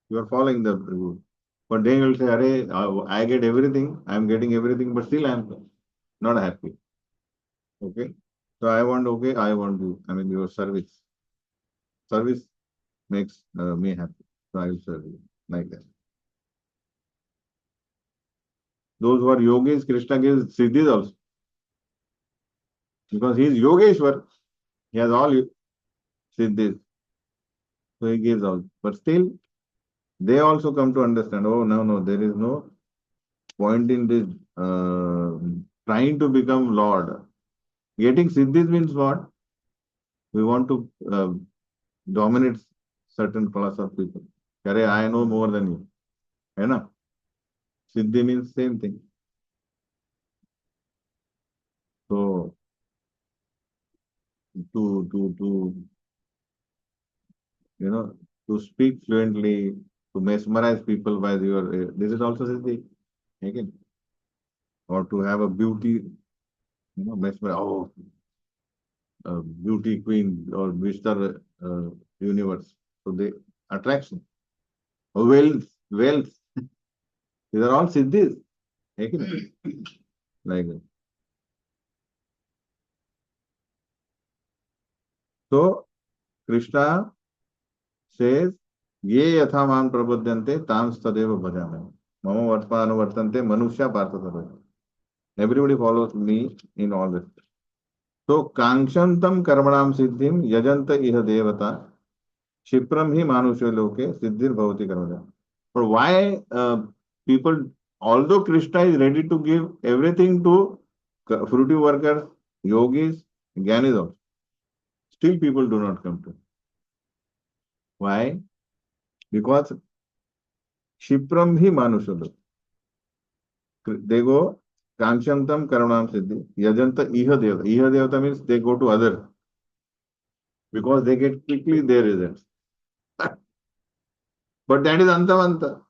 you are following the rule. But then you'll say, Arey, I get everything, I'm getting everything, but still I'm not happy. Okay? So I want, okay, I want you. I mean, your service. Service makes me happy. So I will serve you. Like that. Those who are yogis, Krishna gives siddhis also. Because he is Yogeshwar. He has all siddhis. So he gives all. But still, they also come to understand, oh, no, there is no point in this trying to become Lord. Getting siddhis means what? We want to dominate certain class of people. Kare, I know more than you. Hai na? Siddhi means same thing. So to to speak fluently, to mesmerize people by your this is also siddhi. Again, or to have a beauty, mesmerize. Oh, beauty queen or Mr. Universe. So the attraction, wealth. These are all siddhis. Like that. So Krishna says, Ye yatha man prabodhyante tam tadeva bhajame. Mama vartmanu vartante manusya partha sarva. Everybody follows me in all this. So kangshantam karmanam siddhim yajanta iha devata Shipram hi manusya loke siddhir bhavati karmaja. But why people, although Krishna is ready to give everything to fruity workers, yogis, jnanis also, still people do not come to. Why? Because Shipram hi manusya loke. They go Kangshantam Karanam Siddhi, Yajanta Iha Devata. Iha Devata means they go to other because they get quickly their results. But that is Antavanta.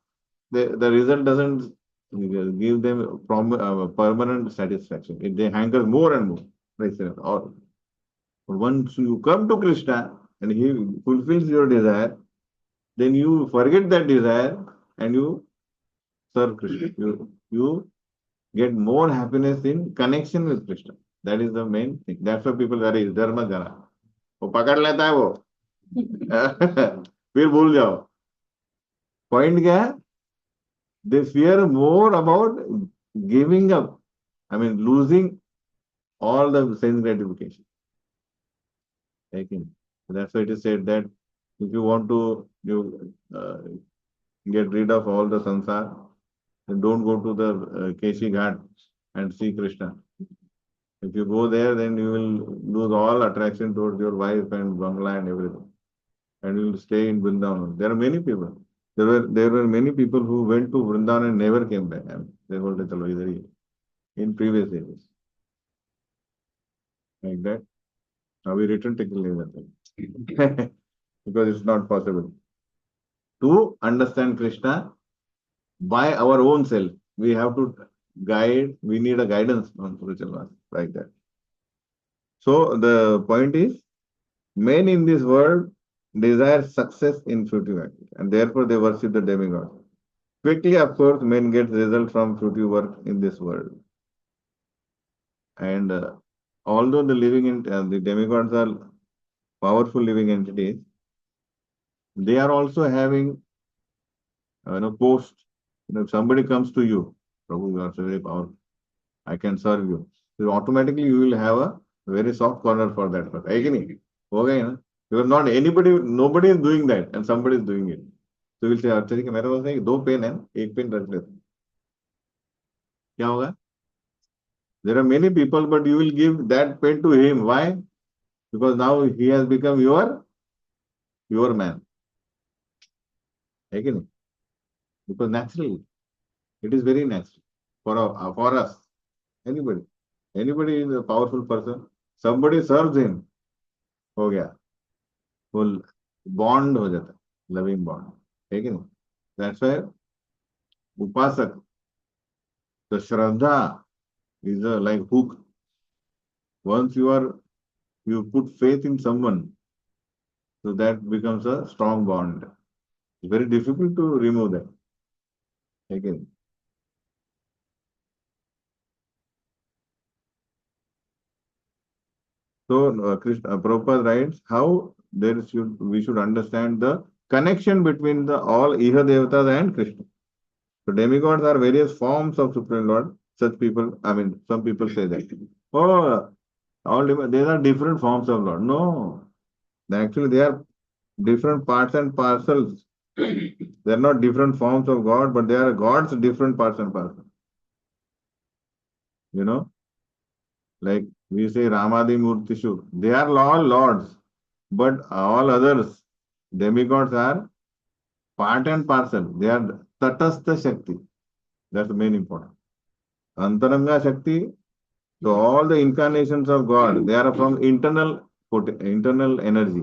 The result doesn't give them permanent satisfaction. They hanker more and more. Or once you come to Krishna and he fulfills your desire, then you forget that desire and you serve Krishna. You get more happiness in connection with Krishna. That is the main thing. That's why people are is dharma jana. वो पकड़ लेता है वो फिर भूल जाओ point क्या है they fear more about giving up, I mean losing all the sense gratification. Okay. That's why it is said that if you want to get rid of all the sansar, then don't go to the Keshi Ghat and see Krishna. If you go there, then you will lose all attraction towards your wife and bangla and everything. And you will stay in Vrindavan. There are many people. There were many people who went to Vrindavan and never came back. I mean, they were in previous ages. Like that. Now we return technically that because it's not possible to understand Krishna by our own self. We have to guide. We need a guidance on spiritual path like that. So the point is, men in this world desire success in fruitive act, and therefore they worship the demigod. Quickly, of course, men get result from fruitive work in this world. And although the demigods are powerful living entities, they are also having posts. If somebody comes to you, Prabhu, you are so very powerful, I can serve you. So automatically you will have a very soft corner for that person. है कि नहीं? हो गया ना? Because not anybody, nobody is doing that, and somebody is doing it. So we'll say, अच्छा कि मेरे पास नहीं, दो पेन है, एक पेन रख ले, क्या होगा? There are many people, but you will give that pen to him. Why? Because now he has become your man. है कि नहीं? Because naturally, it is very natural for us. Anybody is a powerful person. Somebody serves him. हो गया, full bond हो जाता है, loving bond. है कि नहीं? That's why upasak, the shraddha is a like hook. Once you put faith in someone, so that becomes a strong bond. It's very difficult to remove that. Okay. So Krishna Prabhupada writes how we should understand the connection between the all Iha Devatas and Krishna. So demigods are various forms of Supreme Lord. Such people, I mean, some people say that. Oh, they are different forms of Lord. No, actually they are different parts and parcels. They are not different forms of God, but they are God's different parts and parcels. You know, like we say Ramadi Murtishu, they are all lords, but all others, demigods are part and parcel. They are Tatastha Shakti. That's the main important. Antaranga Shakti, so all the incarnations of God, they are from internal energy.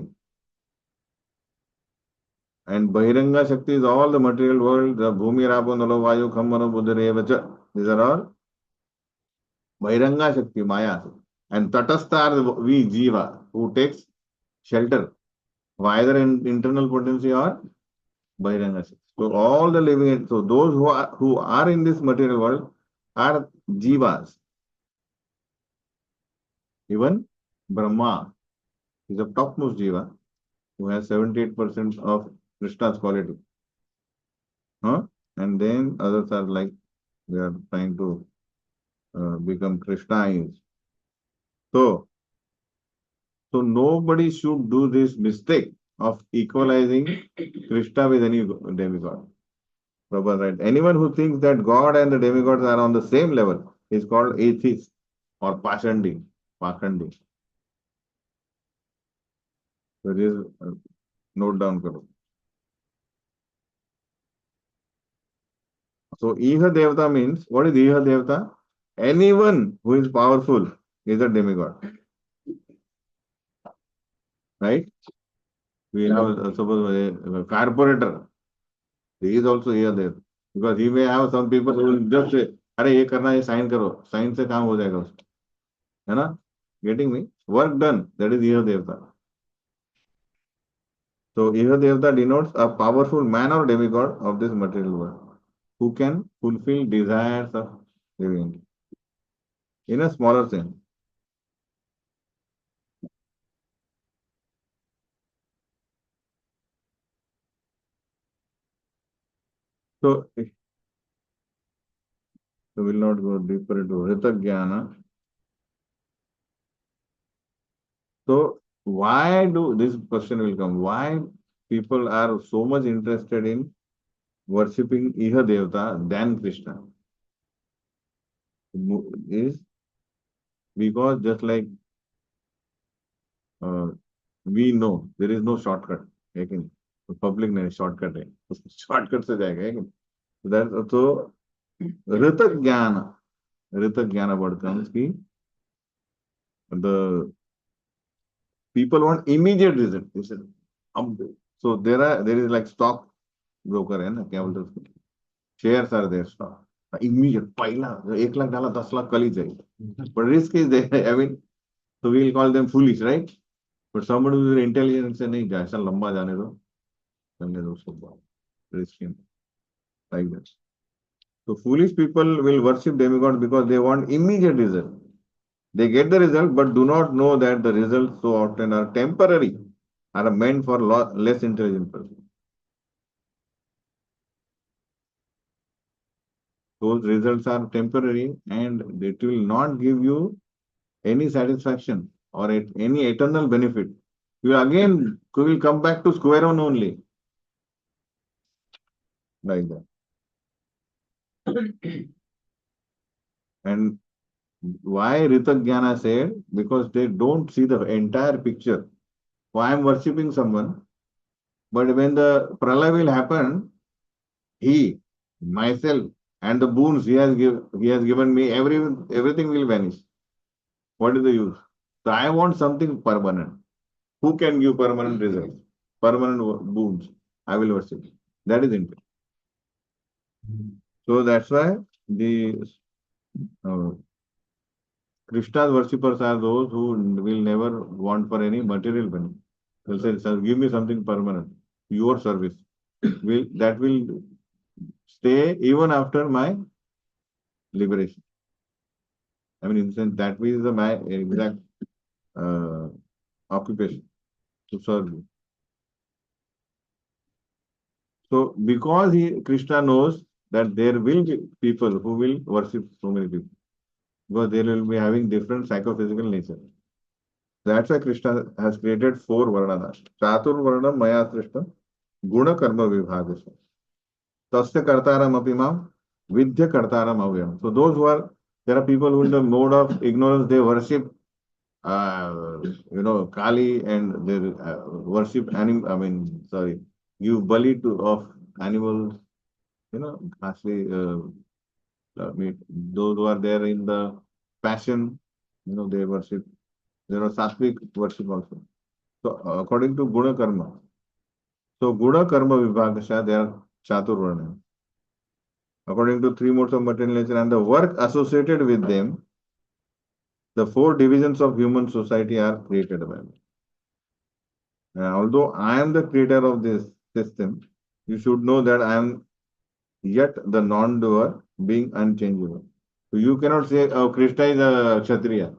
And Bahiranga Shakti is all the material world, the Bhumi, Rapo, Nalo, Vayu, Khammano, Buddha, Vacha. These are all Bahiranga Shakti, Maya. And Tatastha are we, Jiva, who takes shelter, either in internal potency or Bahiranga Shakti. So all the living, so those who are in this material world are Jivas. Even Brahma is a topmost Jiva who has 78% of Krishna's quality. Huh? And then others are like, they are trying to become Krishna. So nobody should do this mistake of equalizing Krishna with any demigod. Prabhupada, right? Anyone who thinks that God and the demigods are on the same level is called atheist or Pashandi. Pakhandi. So this note down karo. So Iha Devata means, what is Iha Devata? Anyone who is powerful is a demigod. Right? We have suppose a corporator. He is also Iha Devata. Because he may have some people who will just say, अरे ये करना है sign करो, sign से काम हो जाएगा उसका, है ना? Getting me? Work done. That is Iha Devata. So Iha Devata denotes a powerful man or demigod of this material world who can fulfill desires of living in a smaller sense. So we will not go deeper into Hrita. So why do this question will come? Why people are so much interested in worshipping Iha Devata than Krishna? Is because just like uh, we know there is no shortcut. लेकिन public ने shortcut है, shortcut से जाएगा. लेकिन that so ऋत ज्ञान about comes कि the people want immediate result. So there is like stock broker है ना, क्या बोलते हैं उसको, shares are there, stock immediate पहला 1 लाख डाला 10 लाख कल ही जाएगा, but risk is there. I mean, so we will call them foolish, right? But somebody with intelligence से नहीं, जैसा लंबा जाने दो, करने दो उसको, risk in like that. So foolish people will worship demigods because they want immediate result. They get the result, but do not know that the results so often are temporary, are meant for less intelligent person. Those results are temporary and it will not give you any satisfaction or any eternal benefit. You will come back to square one only, like that. And why Ritagyana said? Because they don't see the entire picture. Why I'm worshipping someone, but when the pralay will happen, he, myself, and the boons he has given me, everything will vanish. What is the use? So I want something permanent. Who can give permanent results? Permanent boons. I will worship. That is it. So that's why the uh, Krishna's worshippers are those who will never want for any material benefit. They'll say, "Sir, give me something permanent. Your service will stay even after my liberation." I mean, in the sense that is my exact uh, occupation to serve you. So, because Krishna knows that there will be people who will worship so many people, because they will be having different psychophysical nature. That's why Krishna has created four varnanas. Chatur varna maya srishta guna karma vibhagasya. Tasya kartaram apimam vidya kartaram avyam. So those who are, there are people who in the mode of ignorance, they worship, Kali, and they worship give bali of animals, actually, those who are there in the passion, they worship. There are sattvic worship also. So according to guna karma, so guna karma vibhagasya, they are chaturvarna. According to three modes of material nature and the work associated with them, the four divisions of human society are created by me. Although I am the creator of this system, you should know that I am yet the non-doer, being unchangeable. So you cannot say, oh, Krishna is a Kshatriya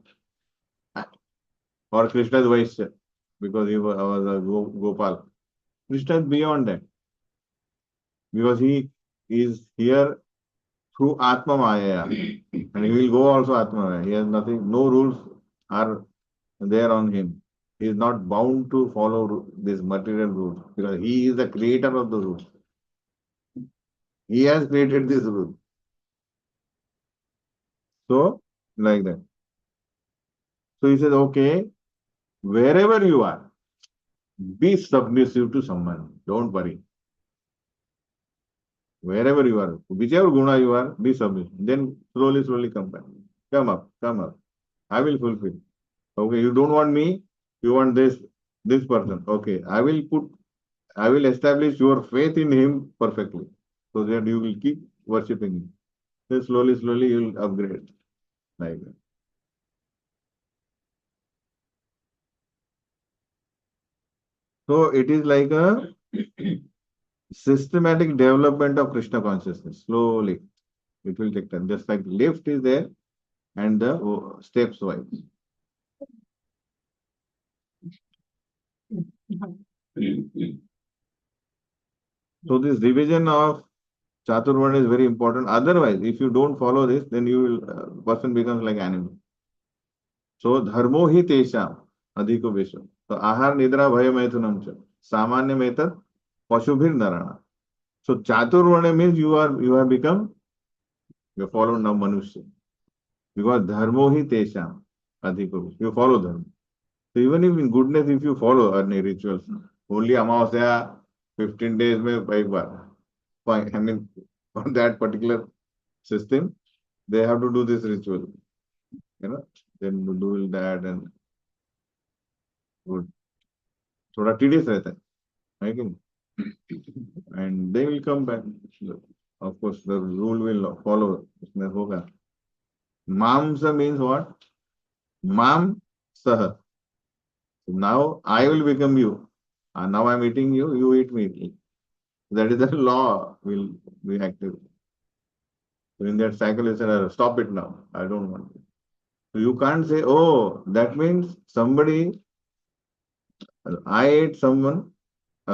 or Krishna is Vaishya because he was a Gopal. Krishna is beyond that because he is here through Atma Maya and he will go also Atma Maya. He has nothing, no rules are there on him. He is not bound to follow this material rules because he is the creator of the rules. He has created this rule. So, like that. So he says, okay, wherever you are, be submissive to someone. Don't worry. Wherever you are, whichever guna you are, be submissive. Then slowly, slowly come back. Come up, come up. I will fulfill. Okay, you don't want me, you want this person. Okay, I will establish your faith in him perfectly. So that you will keep worshipping him. Then slowly, slowly you will upgrade. Like that. So it is like a systematic development of Krishna consciousness. Slowly, it will take time. Just like lift is there and the steps wise. So this division of Chaturvarna is very important. Otherwise, if you don't follow this, then you will person becomes like animal. So dharmo hi tesha adhiko vesha. So ahar nidra bhaya maithunam cha. Samanya metat pashubhir narana. So Chaturvarna means you have become, you follow now Manushya. Because dharmo hi tesha adhiko vesha. You follow dharma. So even if in goodness, if you follow any rituals, only Amavasya, 15 days mein ek bar. Fine. I mean, on that particular system, they have to do this ritual. Then do that and good. थोड़ा tedious रहता है कि नहीं? And they will come back. Of course, the rule will follow. इसमें होगा. Mamsa means what? Mam saha. Now I will become you. And now I'm eating you, you eat me. That is the law will be active. So in that cycle, you said, stop it now. I don't want it. So you can't say, oh, that means I ate someone,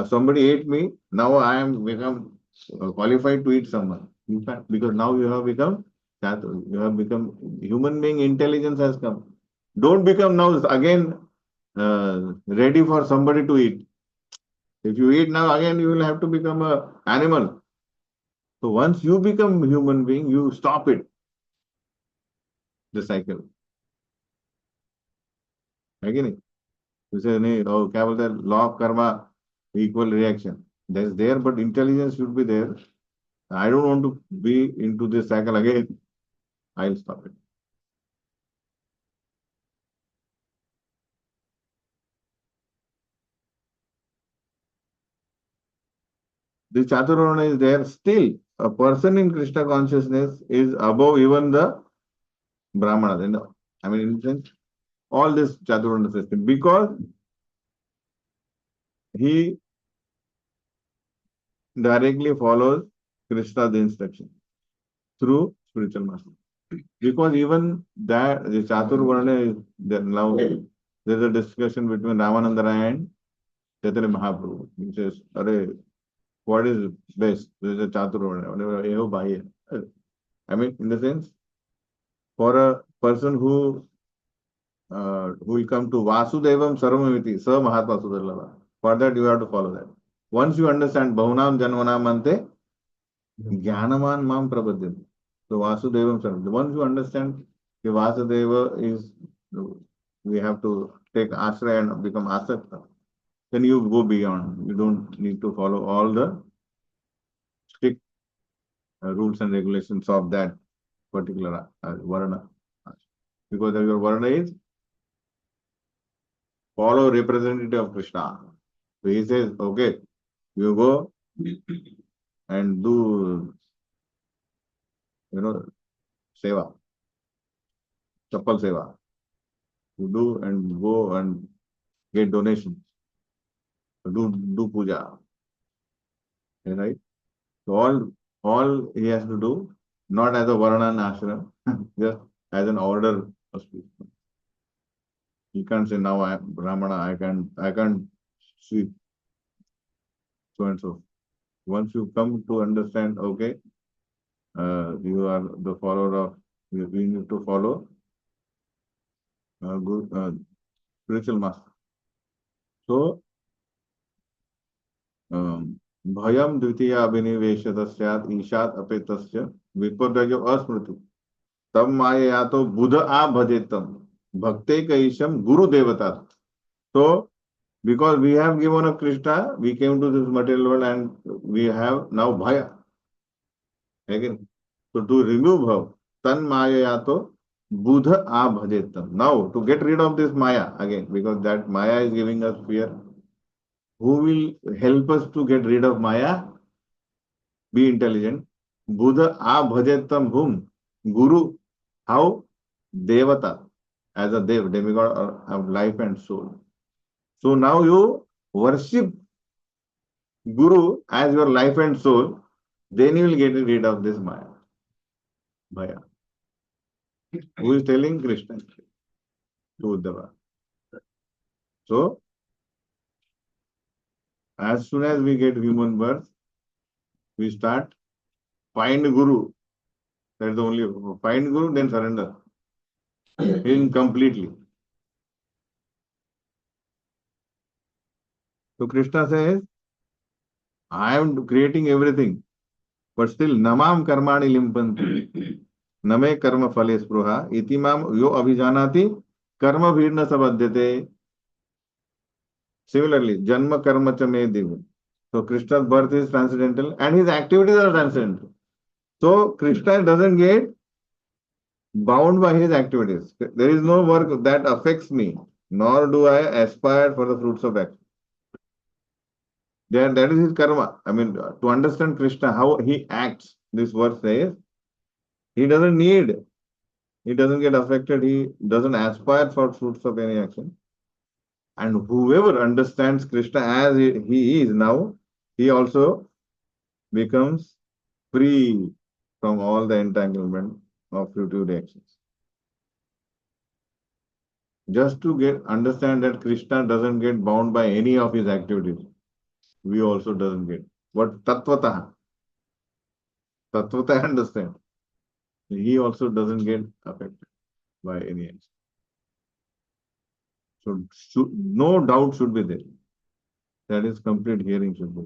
somebody ate me, now I am become qualified to eat someone. In fact, because now you have become human being intelligence has come. Don't become now again ready for somebody to eat. If you eat now, again you will have to become a animal. So once you become human being, you stop it, the cycle. है कि नहीं? उसे नहीं क्या बोलते हैं, law of Karma, equal reaction. That's there, but intelligence should be there. I don't want to be into this cycle again. I'll stop it. The Chaturvarna is there. Still, a person in Krishna consciousness is above even the Brahmanas. I mean, in the sense, all this Chaturvarna system, because he directly follows Krishna's instruction through spiritual master. Because even that, the Chaturvarna is there now. There's a discussion between Ramananda Rai and Chaitanya Mahaprabhu. He says, Are, what is best? There's a Chaturvarna. I mean, in the sense, for a person who will come to Vasudevam Sarvamiti, Sa Mahatma Sudurlabha. For that, you have to follow that. Once you understand Bhavanam Janvanam Ante, Jnanaman Mam Prabhadyam. So Vasudevam Sarvamiti. Once you understand the Vasudeva is, we have to take Ashraya and become Asakta, then you go beyond. You don't need to follow all the strict rules and regulations of that particular Varna. Because your Varna is follow representative of Krishna. So he says, okay, you go and do, seva, chappal seva. You do and go and get donations. Do puja. Right? So all he has to do, not as a varna and ashram, just as an order of speech. He can't say now I am Brahmana, I can't sweep so and so. Once you come to understand, okay, you are the follower of, you need to follow good spiritual master. So, भयम द्वितीय अभिनिवेश तस्यात् ईशात अपेतस्य विपर्ययो अस्मृति तब माया तो बुध आ भजेतम भक्ते कैशम गुरु देवता. So, because we have given up Krishna, we came to this material world and we have now bhaya. Again, so to remove bhav, tan maya to buddha a bhajetam. Now, to get rid of this maya again, because that maya is giving us fear. Who will help us to get rid of maya? Be intelligent. Buddha a bhajetam whom? Guru. How? Devata. As a dev, demigod of life and soul. So now you worship Guru as your life and soul, then you will get rid of this maya. Maya. Who is telling? Krishna to Uddhava. So, as soon as we get human birth, we start find Guru. That's the only find Guru, then surrender in completely. So Krishna says, I am creating everything, but still namam karmani limpanti. Name karma phale spruha. Itimam yo abhijanati karma bhirna sabadhyate. Similarly, janma karma cha me divu. So Krishna's birth is transcendental and his activities are transcendental. So Krishna doesn't get bound by his activities. There is no work that affects me, nor do I aspire for the fruits of action. That is his karma. I mean, to understand Krishna, how he acts, this verse says, he doesn't need, he doesn't get affected, he doesn't aspire for fruits of any action. And whoever understands Krishna as he is now, he also becomes free from all the entanglement of futile actions. Just to understand that Krishna doesn't get bound by any of his activities, we also doesn't get. But Tattvata I understand. He also doesn't get affected by any action. So no doubt should be there. That is complete hearing should be.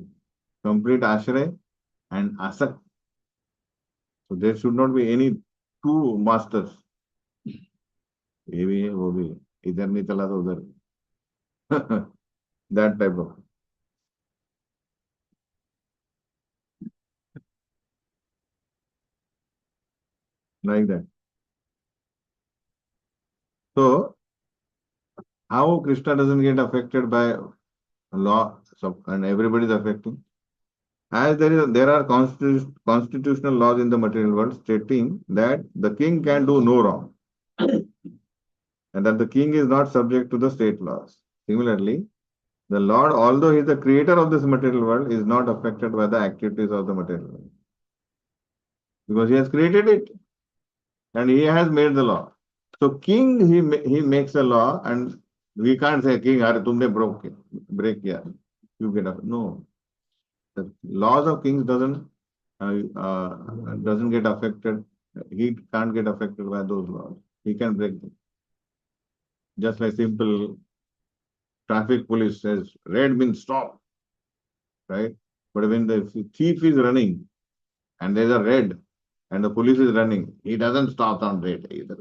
Complete ashray and asak. So there should not be any two masters. ये भी है वो भी है इधर नहीं चला तो उधर that type of like that. So how Krishna doesn't get affected by law and everybody is affecting? As there are constitutional laws in the material world stating that the king can do no wrong and that the king is not subject to the state laws. Similarly, the Lord, although he is the creator of this material world, is not affected by the activities of the material world because he has created it and he has made the law. So king, he makes a law and we can't say, king, are tumne break kiya. You get up. No. The laws of kings doesn't get affected. He can't get affected by those laws. He can break them. Just like simple traffic police says, red means stop, right? But when the thief is running and there's a red and the police is running, he doesn't stop on red either.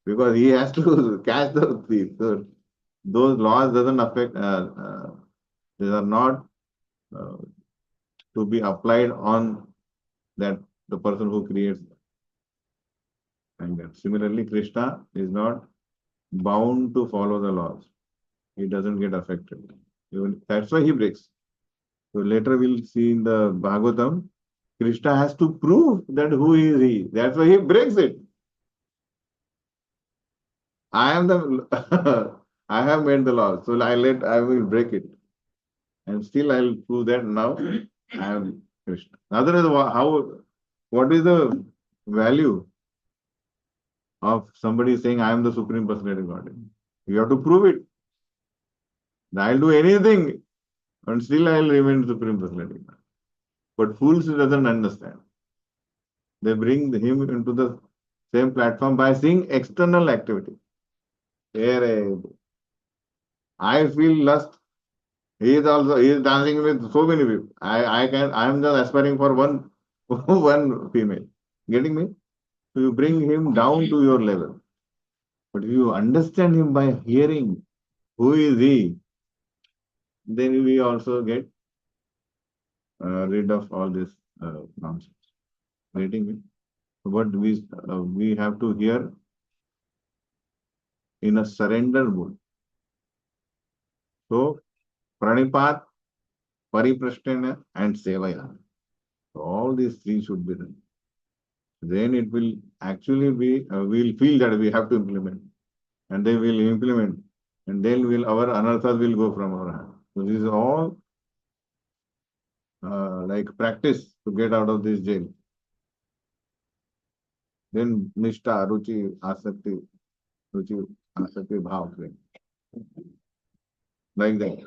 Because he has to catch the thief. So those laws doesn't affect, they are not uh, to be applied on that the person who creates and that. Similarly, Krishna is not bound to follow the laws. He doesn't get affected. That's why he breaks. So later we'll see in the Bhagavatam, Krishna has to prove that who is he. That's why he breaks it. I am the I have made the law, so I will break it. And still I'll prove that now I am Krishna. Otherwise, what is the value of somebody saying I am the Supreme Personality of Godhead? You have to prove it. I'll do anything and still I'll remain Supreme Personality. But fools doesn't understand. They bring him into the same platform by seeing external activity. Here, I feel lust. He is dancing with so many people. I am just aspiring for one one female. Getting me? So you bring him down to your level. But if you understand him by hearing who is he, then we also get rid of all this nonsense. Getting me? But we have to hear in a surrender mode. So pranipat, pariprasthana, and sevaya. So all these three should be done. Then it will actually be, we'll feel that we have to implement. And they will implement. And then our anarthas will go from our hand. So this is all like practice to get out of this jail. Then Nishta, Ruchi, Asakti, Bhav. Like that.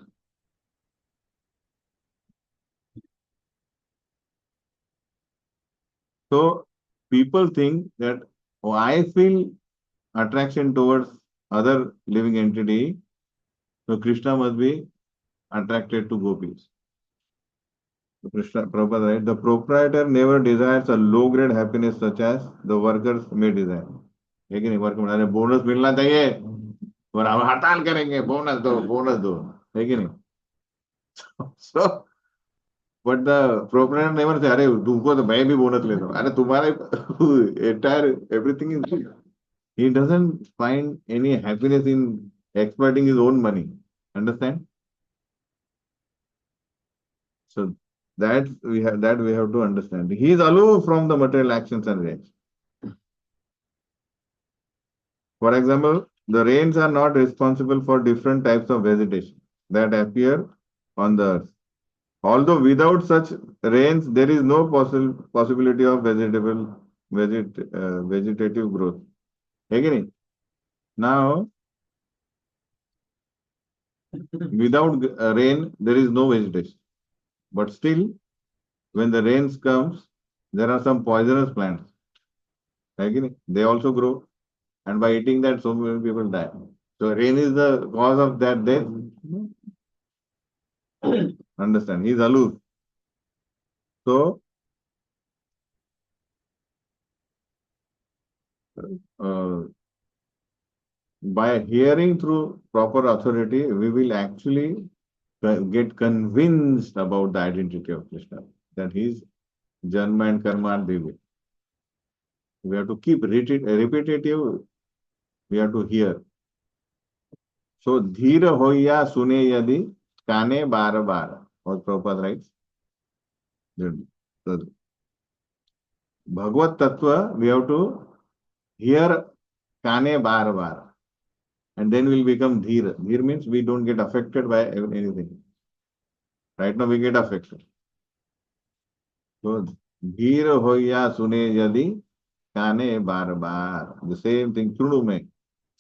So people think that, oh, I feel attraction towards other living entity, so Krishna must be attracted to gopis. So Krishna, Prabhupada, right? The proprietor never desires a low-grade happiness such as the workers may desire. है कि नहीं work में bonus मिलना चाहिए और हम हड़ताल करेंगे बोनस दो है कि नहीं so but the proprietor never say अरे तुमको तो मैं भी बोनस लेता हूँ अरे तुम्हारे entire everything is he doesn't find any happiness in exploiting his own money. Understand? So that we have to understand. He is aloof from the material actions and reactions. For example, the rains are not responsible for different types of vegetation that appear on the earth. Although without such rains, there is no possibility of vegetative growth. Again, now without rain, there is no vegetation. But still, when the rains comes, there are some poisonous plants. Agree? They also grow. And by eating that, so many people die. So rain is the cause of that death. Understand? He is aloof. So uh, by hearing through proper authority, we will actually get convinced about the identity of Krishna, that he is Janma and Karma and Devi. We have to keep repetitive, we have to hear. So, Dhira hoya sune yadi kane bar bar. What Prabhupada writes. So, Bhagavat Tattva, we have to hear kane bar bar. And then we'll become dhira. Dhira means we don't get affected by anything. Right now we get affected. So, dhira hoya sune yadi kane bar bar. The same thing, Trudu mein.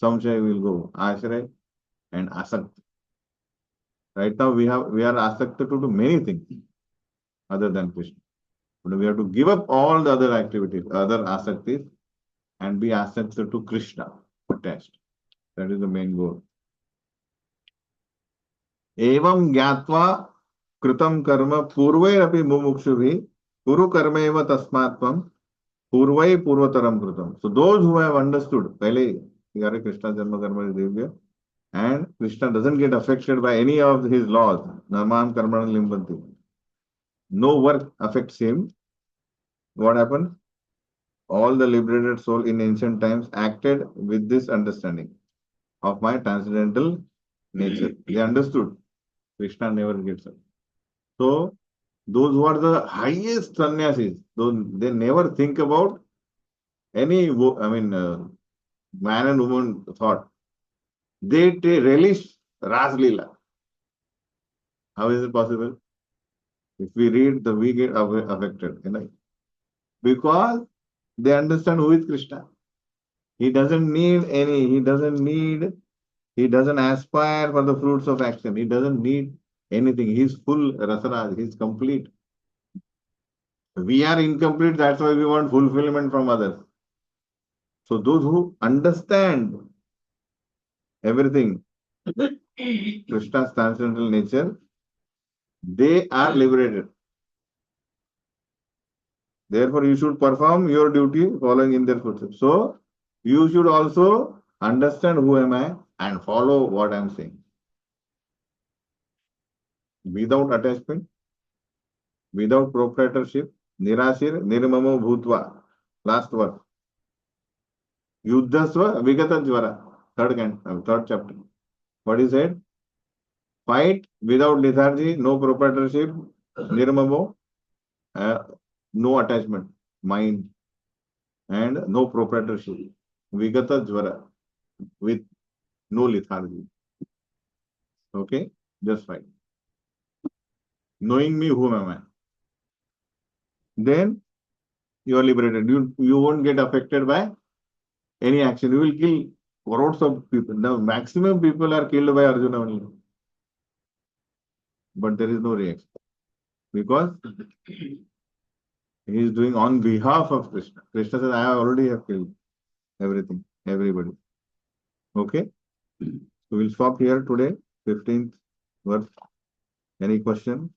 Samshay will go. Ashray and asakt. Right now we are asakta to do many things other than Krishna. But we have to give up all the other activities, other asaktis, and be asakta to Krishna, attached. That is the main goal. Evam gyatva kritam karma purvairapi mumukshubhi puru karmeva tasmatvam purvai purvataram kritam. So those who have understood, pehle Hare Krishna Janma Karma is Divya, and Krishna doesn't get affected by any of his laws. Namam karmana limbanti. No work affects him. What happened? All the liberated soul in ancient times acted with this understanding of my transcendental nature. They understood Krishna never gets up. So those who are the highest sannyasis, they never think about any, man and woman thought. They relish Ras Leela. How is it possible? If we read, we get affected. Because they understand who is Krishna. He doesn't need any, he doesn't aspire for the fruits of action. He doesn't need anything. He's full rasaraj, he's complete. We are incomplete, that's why we want fulfillment from others. So those who understand everything, Krishna's transcendental nature, they are liberated. Therefore, you should perform your duty following in their footsteps. So, you should also understand who am I and follow what I am saying. Without attachment, without proprietorship, nirashir nirmamo bhutva. Last verse. Yuddhasva vigata jvara. Third chapter. What is it? Fight without lethargy, no proprietorship, nirmamo, no attachment, mind, and no proprietorship. Vigata jvara, with no lethargy. Okay? Just fine. Knowing me, whom am I? Then you are liberated. You won't get affected by any action. You will kill crores of people. Now, maximum people are killed by Arjuna only. But there is no reaction. Because he is doing on behalf of Krishna. Krishna says, I already have killed everything, everybody. Okay? So we'll stop here today. 15th verse. Any question?